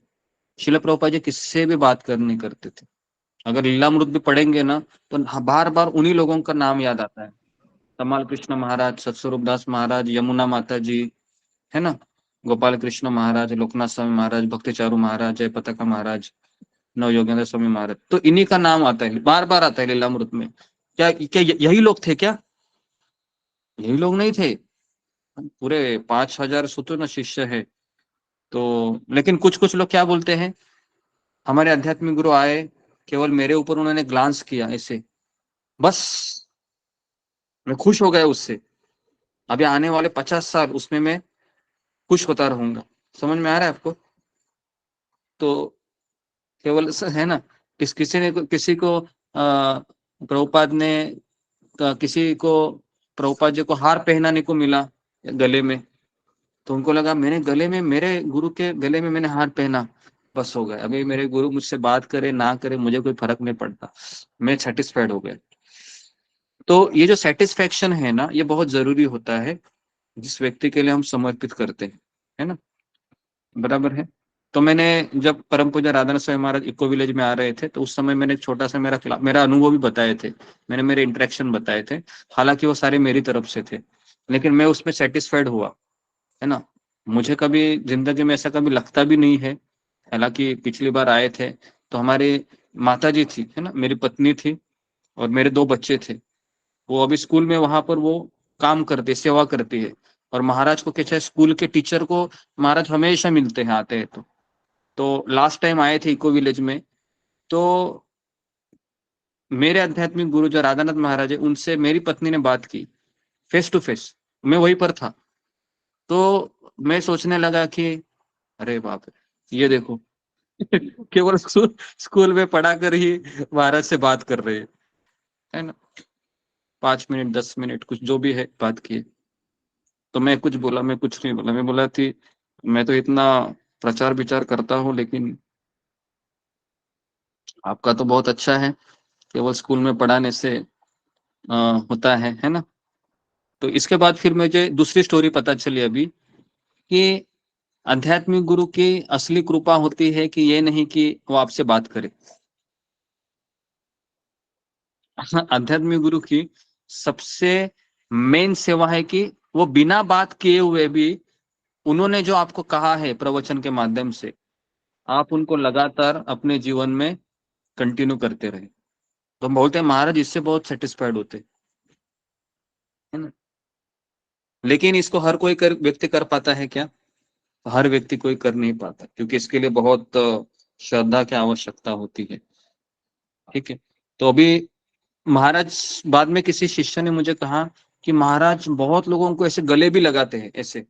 Speaker 9: शिल प्रभुपाद जी किससे भी बात नहीं करते थे। अगर लीलामृत भी पढ़ेंगे ना, तो बार बार उन्हीं लोगों का नाम याद आता है। तमाल कृष्ण महाराज, सत्स्वरूपदास महाराज, यमुना माता जी, है ना, गोपाल कृष्ण महाराज, लोकनाथ स्वामी महाराज, भक्तिचारू महाराज, जय पताका महाराज, नव योगेंद्र स्वामी महाराज, तो इन्हीं का नाम आता है, बार बार आता है लीलामृत में। क्या क्या यही लोग थे क्या? यही लोग नहीं थे, पूरे 5,000 सूत्र न शिष्य है। तो लेकिन कुछ कुछ लोग क्या बोलते हैं, हमारे आध्यात्मिक गुरु आए, केवल मेरे ऊपर उन्होंने ग्लांस किया ऐसे, बस मैं खुश हो गया उससे, अभी आने वाले 50 साल उसमें मैं खुश होता रहूंगा। समझ में आ रहा है आपको? तो केवल है ना, किसी को प्रभुपाद ने किसी को प्रभुपाद जी को हार पहनाने को मिला गले में, तो उनको लगा मैंने गले में, मेरे गुरु के गले में मैंने हार पहना, बस हो गया, अभी मेरे गुरु मुझसे बात करे ना करे मुझे कोई फर्क नहीं पड़ता, मैं सेटिस्फाइड हो गया। तो ये जो सेटिस्फेक्शन है ना, ये बहुत जरूरी होता है जिस व्यक्ति के लिए हम समर्पित करते हैं, है ना। बराबर है। तो मैंने जब परम पूज्य राधानाथ स्वामी महाराज इको विलेज में आ रहे थे तो उस समय मैंने छोटा सा मेरा अनुभव भी बताए थे, मैंने मेरे इंटरेक्शन बताए थे। हालांकि वो सारे मेरी तरफ से थे, लेकिन मैं उसमें सेटिस्फाइड हुआ, है ना। मुझे कभी जिंदगी में ऐसा कभी लगता भी नहीं है। हालांकि पिछली बार आए थे तो हमारी माता जी थी, है ना, मेरी पत्नी थी और मेरे 2 बच्चे थे। वो अभी स्कूल में वहां पर वो काम करते, सेवा करती है। और महाराज को कैसे स्कूल के टीचर को महाराज हमेशा मिलते हैं आते हैं। तो लास्ट टाइम आए थे इको विलेज में, तो मेरे आध्यात्मिक गुरु जो राधानाथ महाराज है उनसे मेरी पत्नी ने बात की फेस टू फेस, मैं वहीं पर था। तो मैं सोचने लगा कि अरे बाप रे, ये देखो केवल स्कूल में पढ़ा कर ही महाराज से बात कर रहे हैं, है ना। 5 मिनट 10 मिनट कुछ जो भी है बात किए। तो मैं कुछ बोला, मैं कुछ नहीं बोला, मैं बोला थी मैं तो इतना प्रचार विचार करता हूँ, लेकिन आपका तो बहुत अच्छा है, केवल स्कूल में पढ़ाने से होता है ना। तो इसके बाद फिर मुझे दूसरी स्टोरी पता चली अभी कि आध्यात्मिक गुरु की असली कृपा होती है कि ये नहीं कि वो आपसे बात करे। आध्यात्मिक गुरु की सबसे मेन सेवा है कि वो बिना बात किए हुए भी उन्होंने जो आपको कहा है प्रवचन के माध्यम से, आप उनको लगातार अपने जीवन में कंटिन्यू करते रहे। तो हम बोलते हैं महाराज इससे बहुत सेटिस्फाइड होते, है ना। लेकिन इसको हर कोई व्यक्ति कर पाता है क्या? हर व्यक्ति कोई कर नहीं पाता, क्योंकि इसके लिए बहुत श्रद्धा की आवश्यकता होती है। ठीक है। तो अभी महाराज बाद में किसी शिष्य ने मुझे कहा कि महाराज बहुत लोगों को ऐसे गले भी लगाते हैं, ऐसे,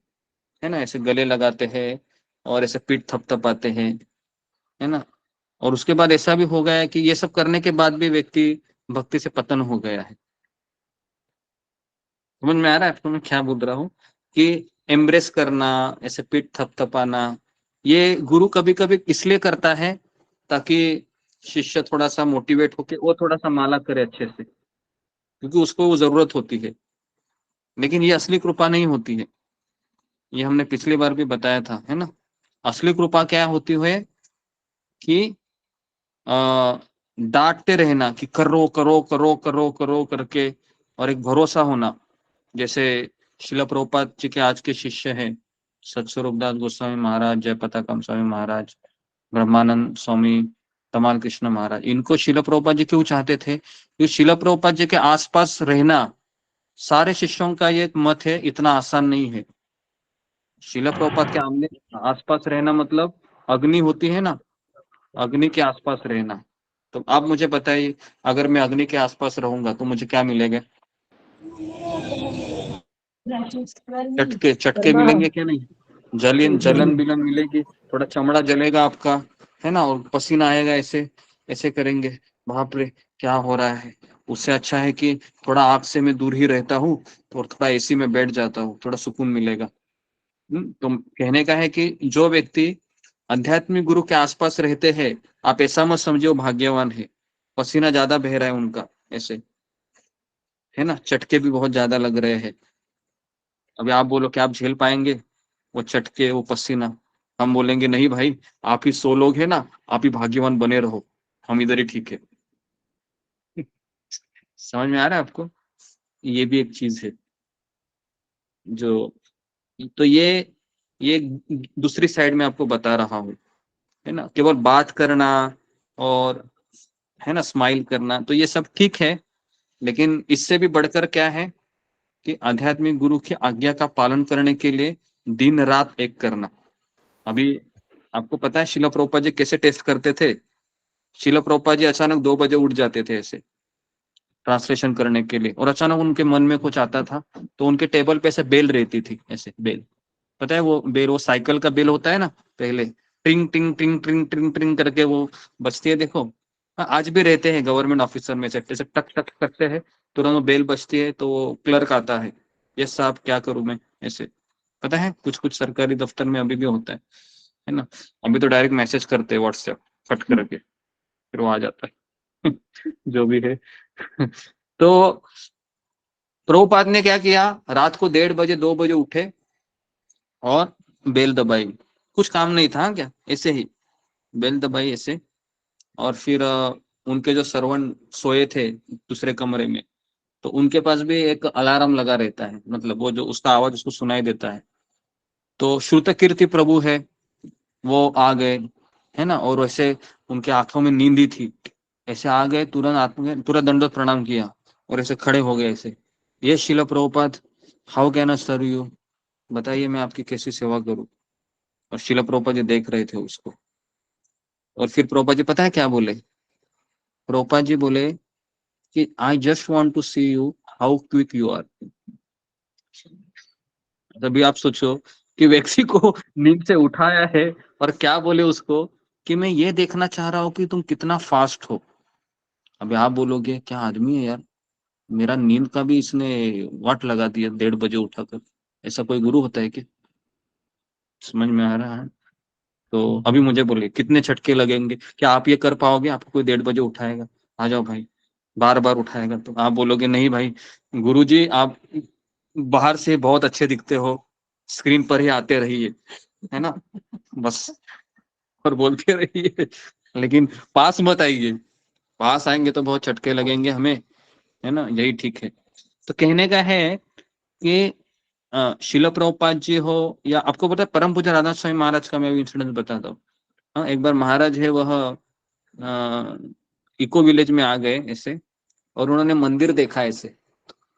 Speaker 9: है ना, ऐसे गले लगाते हैं और ऐसे पीठ थपथपाते हैं, है ना। और उसके बाद ऐसा भी हो गया है कि ये सब करने के बाद भी व्यक्ति भक्ति से पतन हो गया है। समझ में आ रहा है आपको मैं क्या बोल रहा हूँ? कि एम्ब्रेस करना, ऐसे पीठ थपथपाना, ये गुरु कभी कभी इसलिए करता है ताकि शिष्य थोड़ा सा मोटिवेट होके वो थोड़ा सा माला करे अच्छे से, क्योंकि उसको वो जरूरत होती है। लेकिन ये असली कृपा नहीं होती है, ये हमने पिछली बार भी बताया था, है ना। असली कृपा क्या होती है कि डांटते रहना कि करो करो करो करो करो करके, और एक भरोसा होना। जैसे शिला प्रभुपाद जी के आज के शिष्य हैं सत्स्वरूपदास गोस्वामी महाराज, जयपताकम स्वामी महाराज, ब्रह्मानंद स्वामी, तमाल कृष्ण महाराज, इनको शिला प्रभुपाद जी क्यों चाहते थे? क्योंकि शिला प्रभुपाद जी के आसपास रहना सारे शिष्यों का ये मत है, इतना आसान नहीं है। शिला प्रभुपाद के आमने आसपास रहना मतलब अग्नि होती है ना, अग्नि के आसपास रहना। तो आप मुझे बताइए, अगर मैं अग्नि के आसपास रहूंगा तो मुझे क्या मिलेगा? चटके चटके मिलेंगे क्या? नहीं, जलन बिलन मिलेगी, थोड़ा चमड़ा जलेगा आपका, है ना, और पसीना आएगा, ऐसे ऐसे करेंगे, बाप रे क्या हो रहा है। उससे अच्छा है कि थोड़ा आग से मैं दूर ही रहता हूँ और थोड़ा एसी में बैठ जाता हूँ, थोड़ा सुकून मिलेगा। तो कहने का है कि जो व्यक्ति आध्यात्मिक गुरु के आसपास रहते हैं, आप ऐसा मत समझिए वो भाग्यवान है, पसीना ज्यादा बह रहा है उनका, ऐसे, है ना, चटके भी बहुत ज्यादा लग रहे हैं। अभी आप बोलो कि आप झेल पाएंगे वो चटके, वो पसीना? हम बोलेंगे नहीं भाई, आप ही 100 लोग है ना, आप ही भाग्यवान बने रहो, हम इधर ही ठीक है। समझ में आ रहा है आपको? ये भी एक चीज है जो, तो ये दूसरी साइड में आपको बता रहा हूँ, है ना। केवल बात करना और, है ना, स्माइल करना, तो ये सब ठीक है, लेकिन इससे भी बढ़कर क्या है कि आध्यात्मिक गुरु की आज्ञा का पालन करने के लिए दिन रात एक करना। अभी आपको पता है शिला प्रभुपाद जी कैसे टेस्ट करते थे? शिला प्रभुपाद जी अचानक 2 बजे उठ जाते थे ऐसे ट्रांसलेशन करने के लिए, और अचानक उनके मन में कुछ आता था तो उनके टेबल पे ऐसे बेल रहती थी, ऐसे बेल, पता है वो बेल, वो साइकिल का बेल होता है ना, पहले टिंग टिंग टिंग टिंग टिंग टिंग करके वो बजती है, देखो। हाँ, आज भी रहते हैं गवर्नमेंट ऑफिसर में से टक टक करते हैं, तुरंत वो बेल बजती है तो क्लर्क आता है, यस साहब क्या करूं मैं, ऐसे। पता है कुछ कुछ सरकारी दफ्तर में अभी भी होता है ना। अभी तो डायरेक्ट मैसेज करते हैं व्हाट्सएप फट करके, फिर वो आ जाता है जो भी है। तो प्रभुपाद ने क्या किया, रात को 1:30 बजे 2 बजे उठे और बेल दबाई, कुछ काम नहीं था क्या, ऐसे ही बेल दबाई ऐसे, और फिर उनके जो सर्वेंट सोए थे दूसरे कमरे में, तो उनके पास भी एक अलार्म लगा रहता है, मतलब वो जो उसका आवाज उसको सुनाई देता है। तो श्रुतकीर्ति प्रभु है, वो आ गए, है ना, और वैसे उनके आंखों में नींदी थी, ऐसे आ गए, तुरंत दंडवत प्रणाम किया और ऐसे खड़े हो गए ऐसे, ये Srila Prabhupada, how can I serve you, बताइए मैं आपकी कैसी सेवा करूं। और शिला प्रभुपाद जी देख रहे थे उसको, और फिर प्रभुपाद जी पता है क्या बोले, प्रभुपाद जी बोले कि I just want to see you how quick you are. तभी आप सोचो कि व्यक्ति को नींद से उठाया है और क्या बोले उसको कि मैं ये देखना चाह रहा हूँ कि तुम कितना फास्ट हो। अभी आप बोलोगे क्या आदमी है यार, मेरा नींद का भी इसने वाट लगा दिया, 1:30 बजे उठाकर। ऐसा कोई गुरु होता है क्या? समझ में आ रहा है? तो अभी मुझे बोले कितने झटके लगेंगे, क्या आप ये कर पाओगे, आपको कोई 1:30 बजे उठाएगा, आ जाओ भाई, बार बार उठाएगा, तो आप बोलोगे नहीं भाई गुरुजी, आप बाहर से बहुत अच्छे दिखते हो, स्क्रीन पर ही आते रहिए, है ना, बस, और बोलते रहिए, लेकिन पास मत आइए, पास आएंगे तो बहुत झटके लगेंगे हमें, है ना, यही ठीक है। तो कहने का है कि शिला प्रभुपाद जी हो, या आपको पता है परम पूज्य राधा स्वामी महाराज का मैं भी इंसिडेंट बताता हूँ। हाँ, एक बार महाराज है वह इको विलेज में आ गए ऐसे, और उन्होंने मंदिर देखा ऐसे,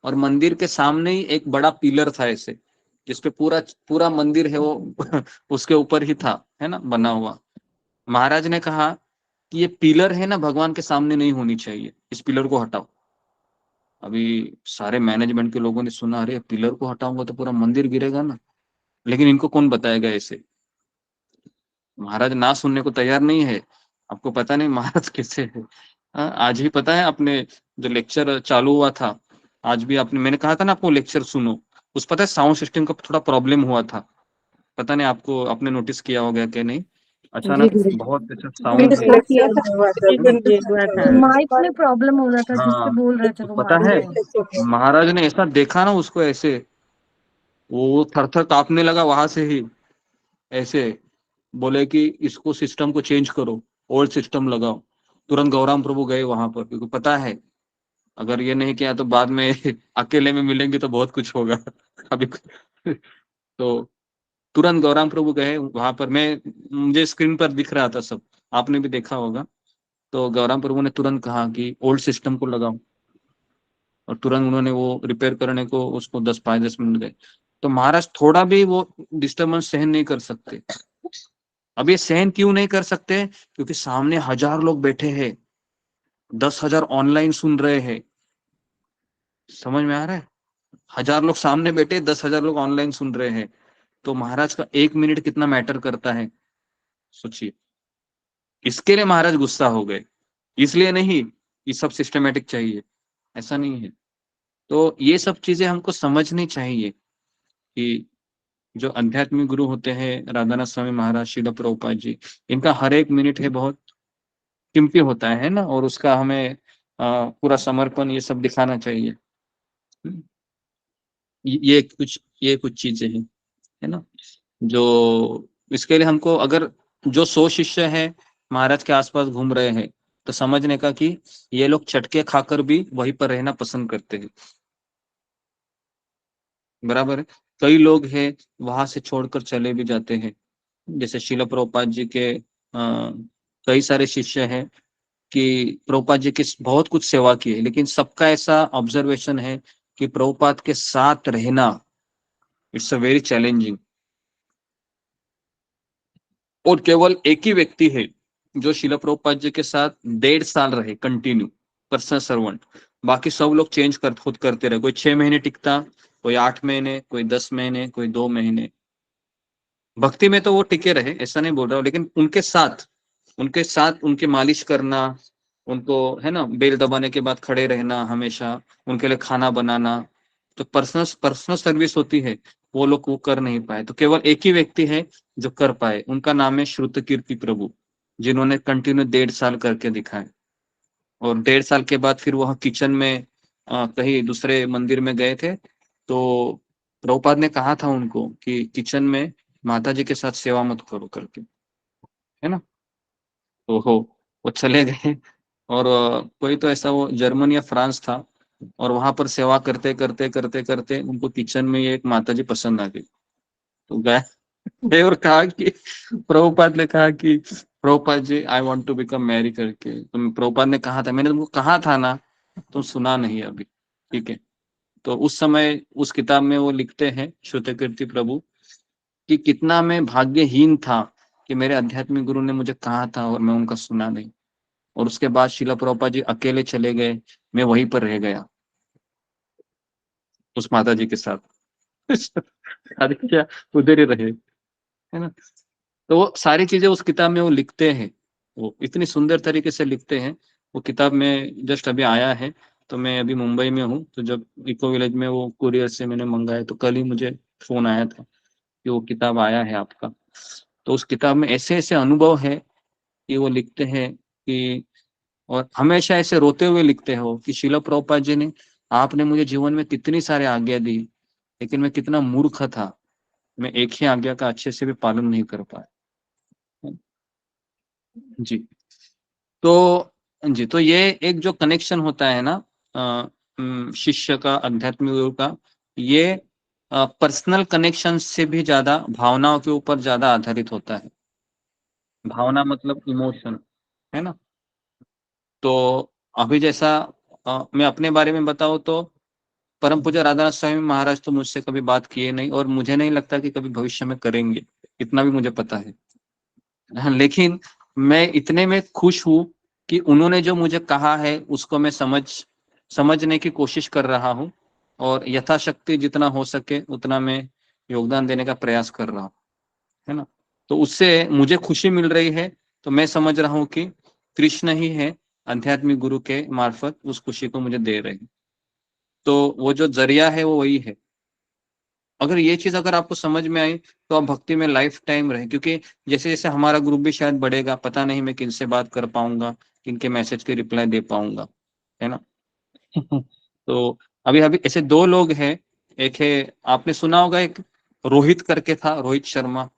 Speaker 9: और मंदिर के सामने ही एक बड़ा पिलर था ऐसे, जिसपे पूरा पूरा मंदिर है वो उसके ऊपर ही था, है ना, बना हुआ। महाराज ने कहा कि ये पिलर है ना, भगवान के सामने नहीं होनी चाहिए, इस पिलर को हटाओ। अभी सारे मैनेजमेंट के लोगों ने सुना, अरे पिलर को हटाऊंगा तो पूरा मंदिर गिरेगा ना, लेकिन इनको कौन बताएगा ऐसे। महाराज ना सुनने को तैयार नहीं है। आपको पता नहीं महाराज कैसे है। हाँ, आज ही पता है आपने जो लेक्चर चालू हुआ था, आज भी आपने, मैंने कहा था ना आपको लेक्चर सुनो, उस पता है साउंड सिस्टम का थोड़ा प्रॉब्लम हुआ था, पता नहीं आपको, आपने नोटिस किया होगा क्या नहीं,
Speaker 4: जी
Speaker 9: अचानक
Speaker 4: गुरु
Speaker 9: बहुत अच्छा
Speaker 12: मैंने
Speaker 9: साउंड है।
Speaker 12: सुना किया था।
Speaker 11: हुआ था, माइक में प्रॉब्लम हो रहा था, जिससे
Speaker 9: हाँ,
Speaker 11: बोल रहे थे
Speaker 9: तो
Speaker 11: वो
Speaker 9: पता है
Speaker 11: माइक
Speaker 9: महाराज ने ऐसा देखा ना उसको ऐसे, वो थर थर कांपने लगा वहां से ही ऐसे, बोले कि इसको सिस्टम को चेंज करो, ओल्ड सिस्टम लगाओ। तुरंत गौराम प्रभु गए वहां पर, क्योंकि पता है अगर ये नहीं किया तो बाद में अकेले में मिलेंगे तो बहुत कुछ होगा अभी। तो तुरंत गौराम प्रभु गए वहां पर, मैं, मुझे स्क्रीन पर दिख रहा था सब, आपने भी देखा होगा। तो गौराम प्रभु ने तुरंत कहा कि ओल्ड सिस्टम को लगाओ, और तुरंत उन्होंने वो रिपेयर करने को उसको 10 5 10 मिनट गए। तो महाराज थोड़ा भी वो डिस्टर्बेंस सहन नहीं कर सकते। अब ये सहन क्यों नहीं कर सकते, क्योंकि सामने 1000 लोग बैठे हैं, 10,000 ऑनलाइन सुन रहे हैं। समझ में आ रहा है? 1000 लोग सामने बैठे, 10,000 लोग ऑनलाइन सुन रहे हैं, तो महाराज का 1 मिनट कितना मैटर करता है, सोचिए। इसके लिए महाराज गुस्सा हो गए, इसलिए नहीं ये सब सिस्टमेटिक चाहिए, ऐसा नहीं है। तो ये सब चीजें हमको समझनी चाहिए कि जो आध्यात्मिक गुरु होते हैं, राधानाथ स्वामी महाराज, श्रील प्रभुपाद जी, इनका हर एक मिनट है बहुत कीमती होता है ना, और उसका हमें पूरा समर्पण ये सब दिखाना चाहिए। ये कुछ चीजें हैं, है ना, जो इसके लिए हमको, अगर जो 100 शिष्य है महाराज के आसपास घूम रहे हैं, तो समझने का कि ये लोग चटके खाकर भी वहीं पर रहना पसंद करते हैं, बराबर है। कई लोग हैं वहां से छोड़कर चले भी जाते हैं, जैसे शिला प्रभुपाद जी के कई सारे शिष्य हैं कि प्रभुपाद जी की बहुत कुछ सेवा की है, लेकिन सबका ऐसा ऑब्जर्वेशन है कि प्रभुपाद के साथ रहना इट्स अ वेरी चैलेंजिंग। और केवल एक ही व्यक्ति है जो शिला प्रभुपाद जी के साथ 1.5 साल रहे कंटिन्यू, पर्सनल सर्वेंट। बाकी सब लोग चेंज खुद करते रहे, कोई 6 महीने टिकता, कोई 8 महीने, कोई 10 महीने, कोई 2 महीने। भक्ति में तो वो टिके रहे, ऐसा नहीं बोल रहा हूँ, लेकिन उनके साथ उनकी मालिश करना, उनको, है ना, बेल दबाने के बाद खड़े रहना हमेशा, उनके लिए खाना बनाना, तो पर्सनल पर्सनल सर्विस होती है, वो लोग वो कर नहीं पाए। तो केवल एक ही व्यक्ति है जो कर पाए, उनका नाम है श्रुत कीर्ति प्रभु, जिन्होंने कंटिन्यू 1.5 साल करके दिखाए। और 1.5 साल के बाद फिर वह किचन में कहीं दूसरे मंदिर में गए थे, तो प्रभुपाद ने कहा था उनको कि किचन में माता जी के साथ सेवा मत करो करके, है ना। तो वो चले गए और कोई तो ऐसा वो जर्मन या फ्रांस था और वहां पर सेवा करते करते करते करते उनको किचन में ये एक माता जी पसंद आ गई। तो गए और कहा कि प्रभुपाद ने कहा कि Prabhupada ji I want to become marry करके। तो प्रभुपाद ने कहा था, मैंने तुमको कहा था ना, तुम सुना नहीं अभी, ठीक है। तो उस समय उस किताब में वो लिखते हैं श्रुतकीर्ति प्रभु कि कितना मैं भाग्यहीन था कि मेरे आध्यात्मिक गुरु ने मुझे कहा था और मैं उनका सुना नहीं। और उसके बाद शिला प्रभुपाद जी अकेले चले गए, मैं वहीं पर रह गया उस माता जी के साथ आदित्य उधर ही रहे, है ना। तो वो सारी चीजें उस किताब में वो लिखते हैं, वो इतनी सुंदर तरीके से लिखते हैं। वो किताब में जस्ट अभी आया है, तो मैं अभी मुंबई में हूँ, तो जब इको विलेज में वो कुरियर से मैंने मंगाया तो कल ही मुझे फोन आया था कि वो किताब आया है आपका। तो उस किताब में ऐसे ऐसे अनुभव है कि वो लिखते हैं कि, और हमेशा ऐसे रोते हुए लिखते हो कि शिला प्रभुपाद जी ने, आपने मुझे जीवन में कितनी सारी आज्ञा दी, लेकिन मैं कितना मूर्ख था, मैं एक ही आज्ञा का अच्छे से भी पालन नहीं कर पाया। जी। तो जी, तो ये एक जो कनेक्शन होता है ना शिष्य का आध्यात्मिक गुरु का, ये पर्सनल कनेक्शन से भी ज्यादा भावनाओं के ऊपर ज्यादा आधारित होता है। भावना मतलब इमोशन, है ना। तो अभी जैसा मैं अपने बारे में बताऊं तो परम पूज्य राधानाथ स्वामी महाराज तो मुझसे कभी बात किए नहीं और मुझे नहीं लगता कि कभी भविष्य में करेंगे, इतना भी मुझे पता है। हाँ, लेकिन मैं इतने में खुश हूँ कि उन्होंने जो मुझे कहा है उसको मैं समझने की कोशिश कर रहा हूँ और यथाशक्ति जितना हो सके उतना मैं योगदान देने का प्रयास कर रहा हूँ, है ना। तो उससे मुझे खुशी मिल रही है, तो मैं समझ रहा हूँ कि कृष्ण ही है आध्यात्मिक गुरु के मार्फत उस खुशी को मुझे दे रहे हैं। तो वो जो जरिया है वो वही है। अगर ये चीज अगर आपको समझ में आई तो आप भक्ति में लाइफ टाइम रहे, क्योंकि जैसे जैसे हमारा ग्रुप भी शायद बढ़ेगा, पता नहीं मैं किनसे बात कर पाऊंगा, किनके मैसेज के रिप्लाई दे पाऊंगा, है ना। तो अभी अभी ऐसे दो लोग हैं, एक है आपने सुना होगा, एक रोहित करके था, रोहित शर्मा,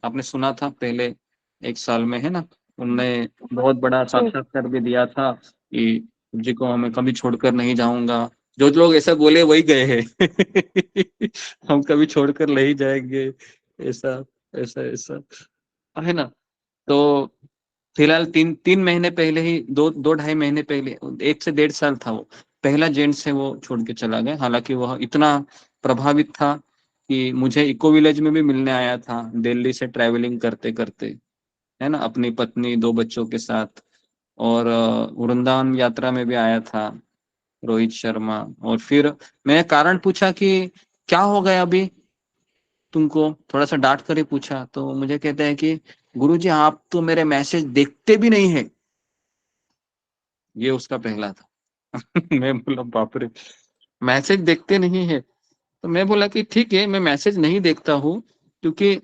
Speaker 9: आपने सुना था पहले एक साल में, है ना। उनने बहुत बड़ा साक्षात्कार भी दिया था कि जी को हमें कभी छोड़कर नहीं जाऊंगा। जो लोग ऐसा बोले वही गए हैं हम कभी छोड़कर नहीं जाएंगे, ऐसा ऐसा ऐसा, है ना। तो फिलहाल तीन तीन महीने पहले ही, दो दो ढाई महीने पहले, 1 से 1.5 साल था वो, पहला जेंट्स है वो छोड़ के चला गया। हालांकि वह इतना प्रभावित था कि मुझे इको विलेज में भी मिलने आया था दिल्ली से ट्रैवलिंग करते करते, है ना, अपनी पत्नी 2 बच्चों के साथ। और वृंदावन यात्रा में भी आया था रोहित शर्मा। और फिर मैंने कारण पूछा कि क्या हो गया अभी तुमको, थोड़ा सा डांट कर ही पूछा, तो मुझे कहते हैं कि गुरुजी आप तो मेरे मैसेज देखते भी नहीं है। ये उसका पहला था मैं बोला बाप रे, मैसेज देखते नहीं है। तो मैं बोला कि ठीक है, मैं मैसेज नहीं देखता हूँ क्योंकि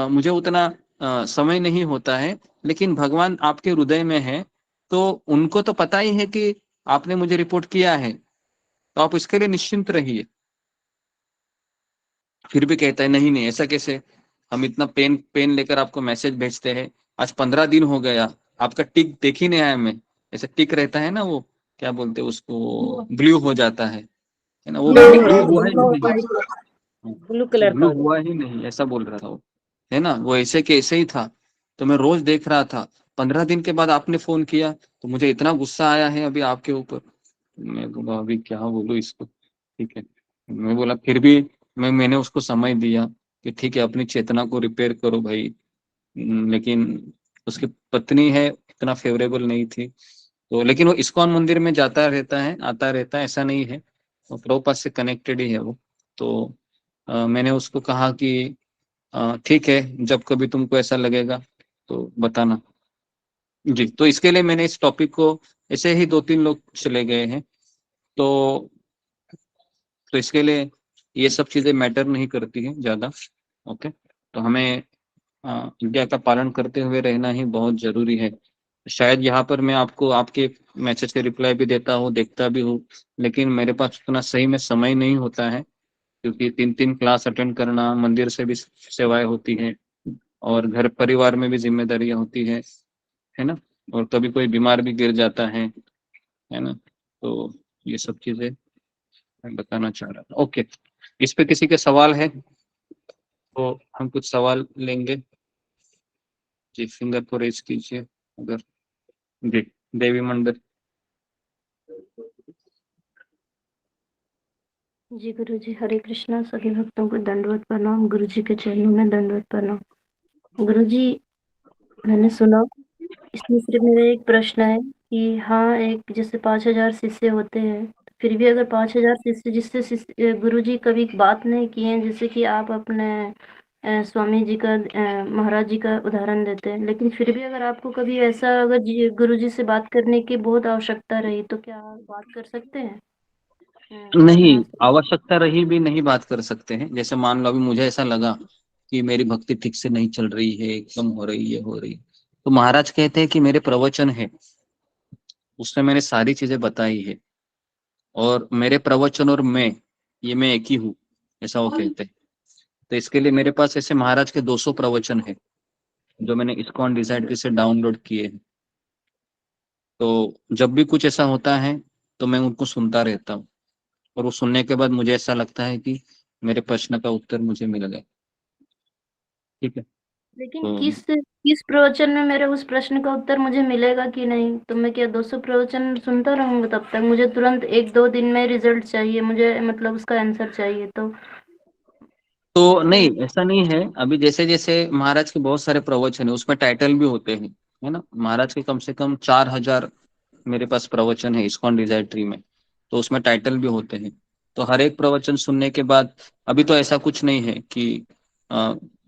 Speaker 9: मुझे उतना समय नहीं होता है, लेकिन भगवान आपके हृदय में है, तो उनको तो पता ही है कि आपने मुझे रिपोर्ट किया है, तो आप इसके लिए निश्चिंत रहिए। फिर भी कहता है नहीं नहीं, ऐसा कैसे, हम इतना पेन पेन लेकर आपको मैसेज भेजते हैं, आज 15 दिन हो गया, आपका टिक देख ही नहीं आया मैं। ऐसे टिक रहता है ना, वो क्या बोलते हैं उसको, ब्लू हो जाता है ना, वो ब्लू हुआ ही नहीं,
Speaker 4: ब्लू कलर का
Speaker 9: ब्लू हुआ ही नहीं, ऐसा बोल रहा था वो, है ना। वो ऐसे के ऐसे ही था, तो मैं रोज देख रहा था। 15 दिन के बाद आपने फोन किया तो मुझे इतना गुस्सा आया है अभी आपके ऊपर। मैं बोला अभी क्या बोलूं इसको, ठीक है। मैं बोला फिर भी मैंने उसको समय दिया कि ठीक है अपनी चेतना को रिपेयर करो भाई। लेकिन उसकी पत्नी है इतना फेवरेबल नहीं थी, तो लेकिन वो इस्कॉन मंदिर में जाता रहता है, आता रहता है, ऐसा नहीं है, वो प्रभुपाद से कनेक्टेड ही है वो। तो मैंने उसको कहा कि ठीक है जब कभी तुमको ऐसा लगेगा तो बताना। जी, तो इसके लिए मैंने इस टॉपिक को, ऐसे ही 2-3 लोग चले गए हैं, तो इसके लिए ये सब चीजें मैटर नहीं करती हैं ज्यादा। ओके, तो हमें आज्ञा का पालन करते हुए रहना ही बहुत जरूरी है। शायद यहाँ पर मैं आपको आपके मैसेज के रिप्लाई भी देता हूँ, देखता भी हूँ, लेकिन मेरे पास उतना सही में समय नहीं होता है, क्योंकि 3-3 क्लास अटेंड करना, मंदिर से भी सेवाएं होती हैं, और घर परिवार में भी जिम्मेदारियां होती है ना, और कभी कोई बीमार भी गिर जाता है ना, तो ये सब चीजें मैं बताना चाह रहा था। ओके, इस पे किसी के सवाल है तो हम कुछ सवाल लेंगे जी, फिंगर को रेज कीजिए अगर। जी, देवी मंडल।
Speaker 13: जी गुरु जी, हरे कृष्णा। सभी भक्तों को दंडवत प्रणाम। गुरु जी के चरणों में दंडवत प्रणाम। गुरु जी, मैंने सुना, इसमें सिर्फ मेरा एक प्रश्न है कि हाँ, एक जैसे 5,000 शिष्य होते हैं, फिर भी अगर 5,000 शिष्य जिससे गुरु जी कभी बात नहीं किए हैं, जैसे कि आप अपने स्वामी जी का महाराज जी का उदाहरण देते हैं, लेकिन फिर भी अगर आपको कभी ऐसा अगर गुरु जी से बात करने की बहुत आवश्यकता रही तो क्या आप बात कर सकते हैं?
Speaker 9: नहीं, आवश्यकता रही भी नहीं बात कर सकते हैं। जैसे मान लो अभी मुझे ऐसा लगा कि मेरी भक्ति ठीक से नहीं चल रही है, कम हो रही है, तो महाराज कहते हैं कि मेरे प्रवचन है, उसमें मैंने सारी चीजें बताई है, और मेरे प्रवचन और मैं एक ही हूँ, ऐसा वो कहते हैं। तो इसके लिए मेरे पास ऐसे महाराज के 200 प्रवचन है जो मैंने इस्कॉन डिसाइड से डाउनलोड किए हैं। तो जब भी कुछ ऐसा होता है तो मैं उनको सुनता रहता हूँ, और वो सुनने के बाद मुझे ऐसा लगता है कि मेरे प्रश्न का उत्तर मुझे मिल गया। ठीक है,
Speaker 13: लेकिन
Speaker 9: तो
Speaker 13: किस प्रवचन में मेरे उस प्रश्न का उत्तर मुझे मिलेगा कि नहीं? तो मैं क्या 200 प्रवचन सुनता रहूंगा तब तक? मुझे तुरंत 1-2 दिन में रिजल्ट चाहिए, मुझे मतलब उसका आंसर चाहिए।
Speaker 9: तो नहीं, ऐसा नहीं है। अभी जैसे जैसे महाराज के बहुत सारे प्रवचन है, उसमें टाइटल भी होते हैं, है ना। महाराज के कम से कम 4,000 मेरे पास प्रवचन है इस्कॉन डिजायर ट्री में, तो उसमें टाइटल भी होते हैं। तो हर एक प्रवचन सुनने के बाद, अभी तो ऐसा कुछ नहीं है कि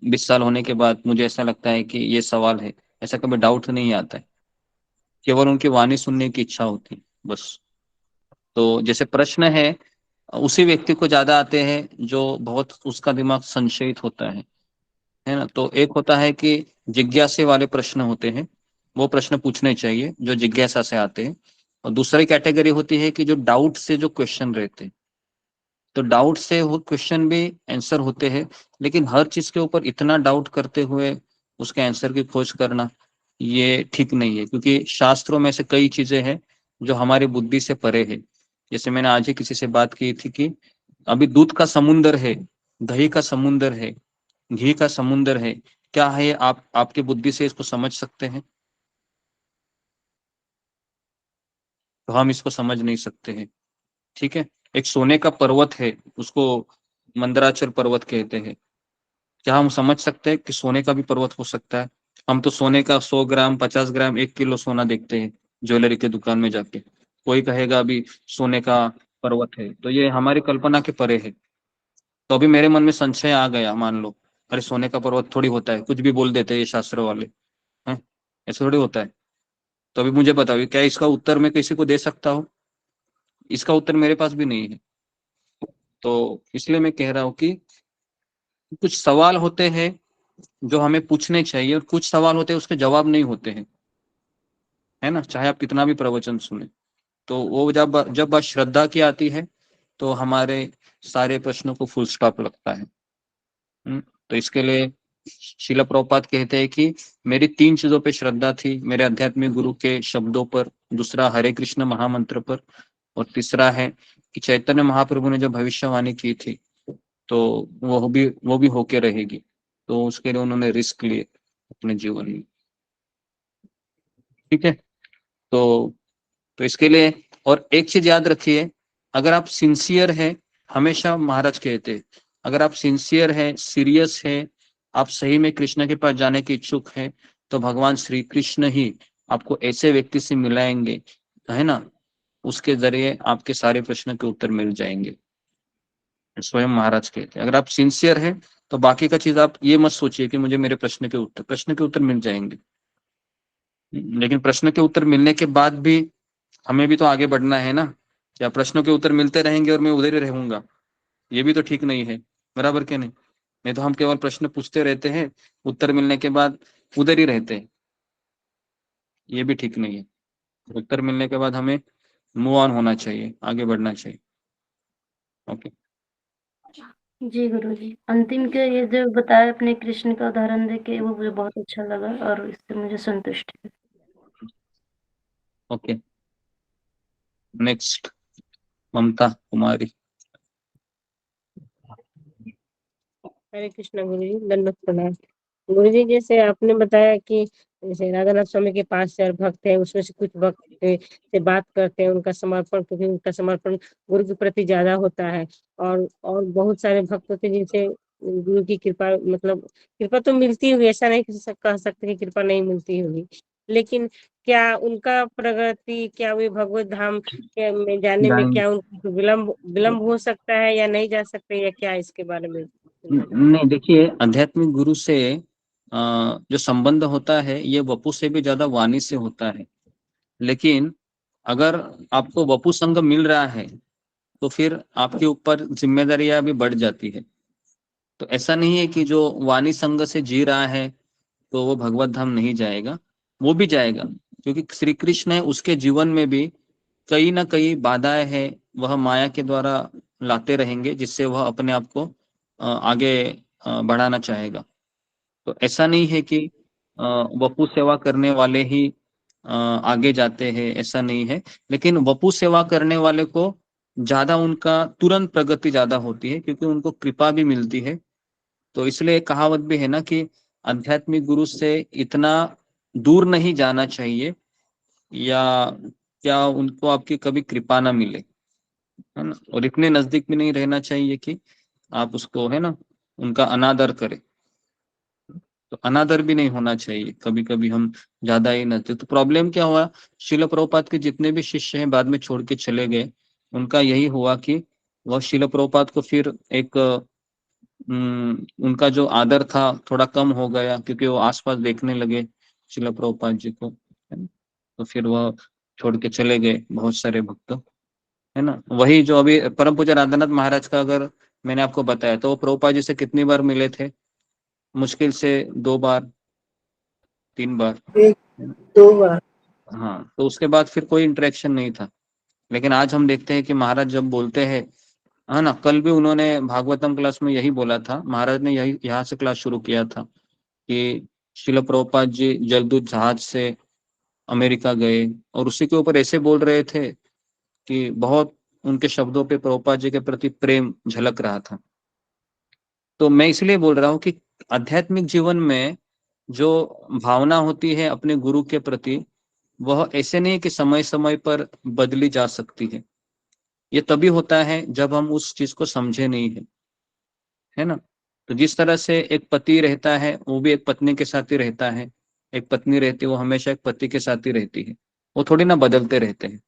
Speaker 9: 20 साल होने के बाद मुझे ऐसा लगता है कि ये सवाल है, ऐसा कभी डाउट नहीं आता है। केवल उनकी वाणी सुनने की इच्छा होती है, बस। तो जैसे प्रश्न है, उसी व्यक्ति को ज्यादा आते हैं जो बहुत उसका दिमाग संशयित होता है ना। तो एक होता है कि जिज्ञासे वाले प्रश्न होते हैं, वो प्रश्न पूछने चाहिए जो जिज्ञासा से आते हैं। और दूसरी कैटेगरी होती है कि जो डाउट से जो क्वेश्चन रहते हैं, तो डाउट से वो क्वेश्चन भी आंसर होते हैं, लेकिन हर चीज के ऊपर इतना डाउट करते हुए उसके आंसर की खोज करना ये ठीक नहीं है, क्योंकि शास्त्रों में से कई चीजें हैं जो हमारी बुद्धि से परे है। जैसे मैंने आज ही किसी से बात की थी कि अभी दूध का समुंदर है, दही का समुंदर है, घी का समुंदर है, क्या है आप आपकी बुद्धि से इसको समझ सकते हैं? तो हम इसको समझ नहीं सकते हैं। ठीक है, एक सोने का पर्वत है, उसको मंदराचल पर्वत कहते हैं। क्या हम समझ सकते हैं कि सोने का भी पर्वत हो सकता है? हम तो सोने का 100 ग्राम, 50 ग्राम, 1 किलो सोना देखते हैं ज्वेलरी के दुकान में जाके। कोई कहेगा अभी सोने का पर्वत है, तो ये हमारी कल्पना के परे है। तो अभी मेरे मन में संशय आ गया, मान लो अरे सोने का पर्वत थोड़ी होता है, कुछ भी बोल देते हैं ये शास्त्र वाले, हैं, ऐसा थोड़ी होता है। तो अभी मुझे बताओ क्या इसका उत्तर मैं किसी को दे सकता हूँ? इसका उत्तर मेरे पास भी नहीं है। तो इसलिए मैं कह रहा हूँ कि कुछ सवाल होते हैं जो हमें पूछने चाहिए, और कुछ सवाल होते हैं उसके जवाब नहीं होते हैं, है ना, चाहे आप कितना भी प्रवचन सुने। तो वो जब जब बात श्रद्धा की आती है तो हमारे सारे प्रश्नों को फुल स्टॉप लगता है। तो इसके लिए शिला प्रभुपाद कहते हैं कि मेरी 3 चीजों पे श्रद्धा थी, मेरे आध्यात्मिक गुरु के शब्दों पर, दूसरा हरे कृष्ण महामंत्र पर, और तीसरा है कि चैतन्य महाप्रभु ने जो भविष्यवाणी की थी तो वो भी होके रहेगी। तो उसके लिए उन्होंने रिस्क लिए अपने जीवन में। ठीक है, तो इसके लिए, और एक चीज याद रखिए, अगर आप सिंसियर हैं, हमेशा महाराज कहते हैं, अगर आप सिंसियर हैं, सीरियस हैं, आप सही में कृष्ण के पास जाने के इच्छुक हैं, तो भगवान श्री कृष्ण ही आपको ऐसे व्यक्ति से मिलाएंगे, है ना, उसके जरिए आपके सारे प्रश्न के उत्तर मिल जाएंगे। स्वयं महाराज कहते हैं अगर आप सिंसियर हैं तो बाकी का चीज आप ये मत सोचिए कि मुझे मेरे प्रश्न के उत्तर मिल जाएंगे। लेकिन प्रश्न के उत्तर मिलने के बाद भी हमें भी तो आगे बढ़ना है ना। क्या प्रश्नों के उत्तर मिलते रहेंगे और मैं उधर ही रहूंगा? ये भी तो ठीक नहीं है, बराबर क्या नहीं? नहीं तो हम केवल प्रश्न पूछते रहते हैं, उत्तर मिलने के बाद उधर ही रहते हैं, ये भी ठीक नहीं है। उत्तर मिलने के बाद हमें मूव ऑन होना चाहिए, आगे बढ़ना चाहिए। ओके।
Speaker 13: जी गुरुजी, अंतिम के ये जो बताया अपने कृष्ण का उदाहरण देके वो मुझे बहुत अच्छा लगा और इससे मुझे संतुष्टि है।
Speaker 9: Okay, next Mamta Kumari.
Speaker 14: हरे कृष्णा गुरु जी, दंडवत प्रणाम। गुरु जी, जैसे आपने बताया कि जैसे राधानाथ स्वामी के 5 भक्त हैं, उसमें से कुछ भक्त से बात करते हैं, उनका समर्पण, क्योंकि उनका समर्पण गुरु के प्रति ज्यादा होता है। और बहुत सारे भक्त होते हैं जिनसे गुरु की कृपा, मतलब कृपा तो मिलती होगी, ऐसा नहीं कह सकते कि कृपा नहीं मिलती होगी, लेकिन क्या उनका प्रगति, क्या वे भगवत धाम में जाने में
Speaker 9: जाएंगे।
Speaker 14: क्या उनको विलम्ब विलम्ब हो सकता है या नहीं जा सकते, या क्या इसके बारे में?
Speaker 9: नहीं, देखिए, आध्यात्मिक गुरु से जो संबंध होता है ये वपु से भी ज्यादा वाणी से होता है। लेकिन अगर आपको वपु संग मिल रहा है तो फिर आपके ऊपर जिम्मेदारियां भी बढ़ जाती है। तो ऐसा नहीं है कि जो वाणी संग से जी रहा है तो वो भगवत धाम नहीं जाएगा, वो भी जाएगा, क्योंकि श्री कृष्ण है, उसके जीवन में भी कई ना कई बाधाएं हैं, वह माया के द्वारा लाते रहेंगे, जिससे वह अपने आप को आगे बढ़ाना चाहेगा। तो ऐसा नहीं है कि वपु सेवा करने वाले ही आगे जाते हैं, ऐसा नहीं है। लेकिन वपु सेवा करने वाले को ज्यादा उनका तुरंत प्रगति ज्यादा होती है, क्योंकि उनको कृपा भी मिलती है। तो इसलिए एक कहावत भी है ना कि आध्यात्मिक गुरु से इतना दूर नहीं जाना चाहिए, या क्या उनको आपकी कभी कृपा ना मिले, है ना, और इतने नजदीक भी नहीं रहना चाहिए कि आप उसको, है ना, उनका अनादर करें। तो अनादर भी नहीं होना चाहिए, कभी कभी हम ज्यादा ही नजदीक। तो प्रॉब्लम क्या हुआ, शिल प्रभुपाद के जितने भी शिष्य हैं बाद में छोड़ के चले गए, उनका यही हुआ कि वह शिल प्रभुपाद को फिर एक उनका जो आदर था थोड़ा कम हो गया, क्योंकि वो आसपास देखने लगे शिल प्रभुपाद जी को, है ना। तो फिर वह छोड़ के चले गए बहुत सारे भक्त, है ना। वही जो अभी परम पूज्य राधानाथ महाराज का अगर मैंने आपको बताया, तो वो प्रभुपाद जी से कितनी बार मिले थे? मुश्किल से 2 बार, 3 बार,
Speaker 3: एक
Speaker 9: है ना।
Speaker 3: 2 बार।
Speaker 9: हाँ, तो उसके बाद फिर कोई इंटरेक्शन नहीं था। लेकिन आज हम देखते हैं कि महाराज जब बोलते हैं, है ना, कल भी उन्होंने भागवतम क्लास में यही बोला था, महाराज ने यही यहाँ से क्लास शुरू किया था कि शिल प्रभुपाद जी जलदूत जहाज से अमेरिका गए, और उसी के ऊपर ऐसे बोल रहे थे कि बहुत उनके शब्दों पे प्रभुपाद जी के प्रति प्रेम झलक रहा था। तो मैं इसलिए बोल रहा हूँ कि आध्यात्मिक जीवन में जो भावना होती है अपने गुरु के प्रति, वह ऐसे नहीं कि समय समय पर बदली जा सकती है। ये तभी होता है जब हम उस चीज को समझे नहीं है, है ना। तो जिस तरह से एक पति रहता है वो भी एक पत्नी के साथ ही रहता है, एक पत्नी रहती है वो हमेशा एक पति के साथ ही रहती है, वो थोड़ी ना बदलते रहते हैं,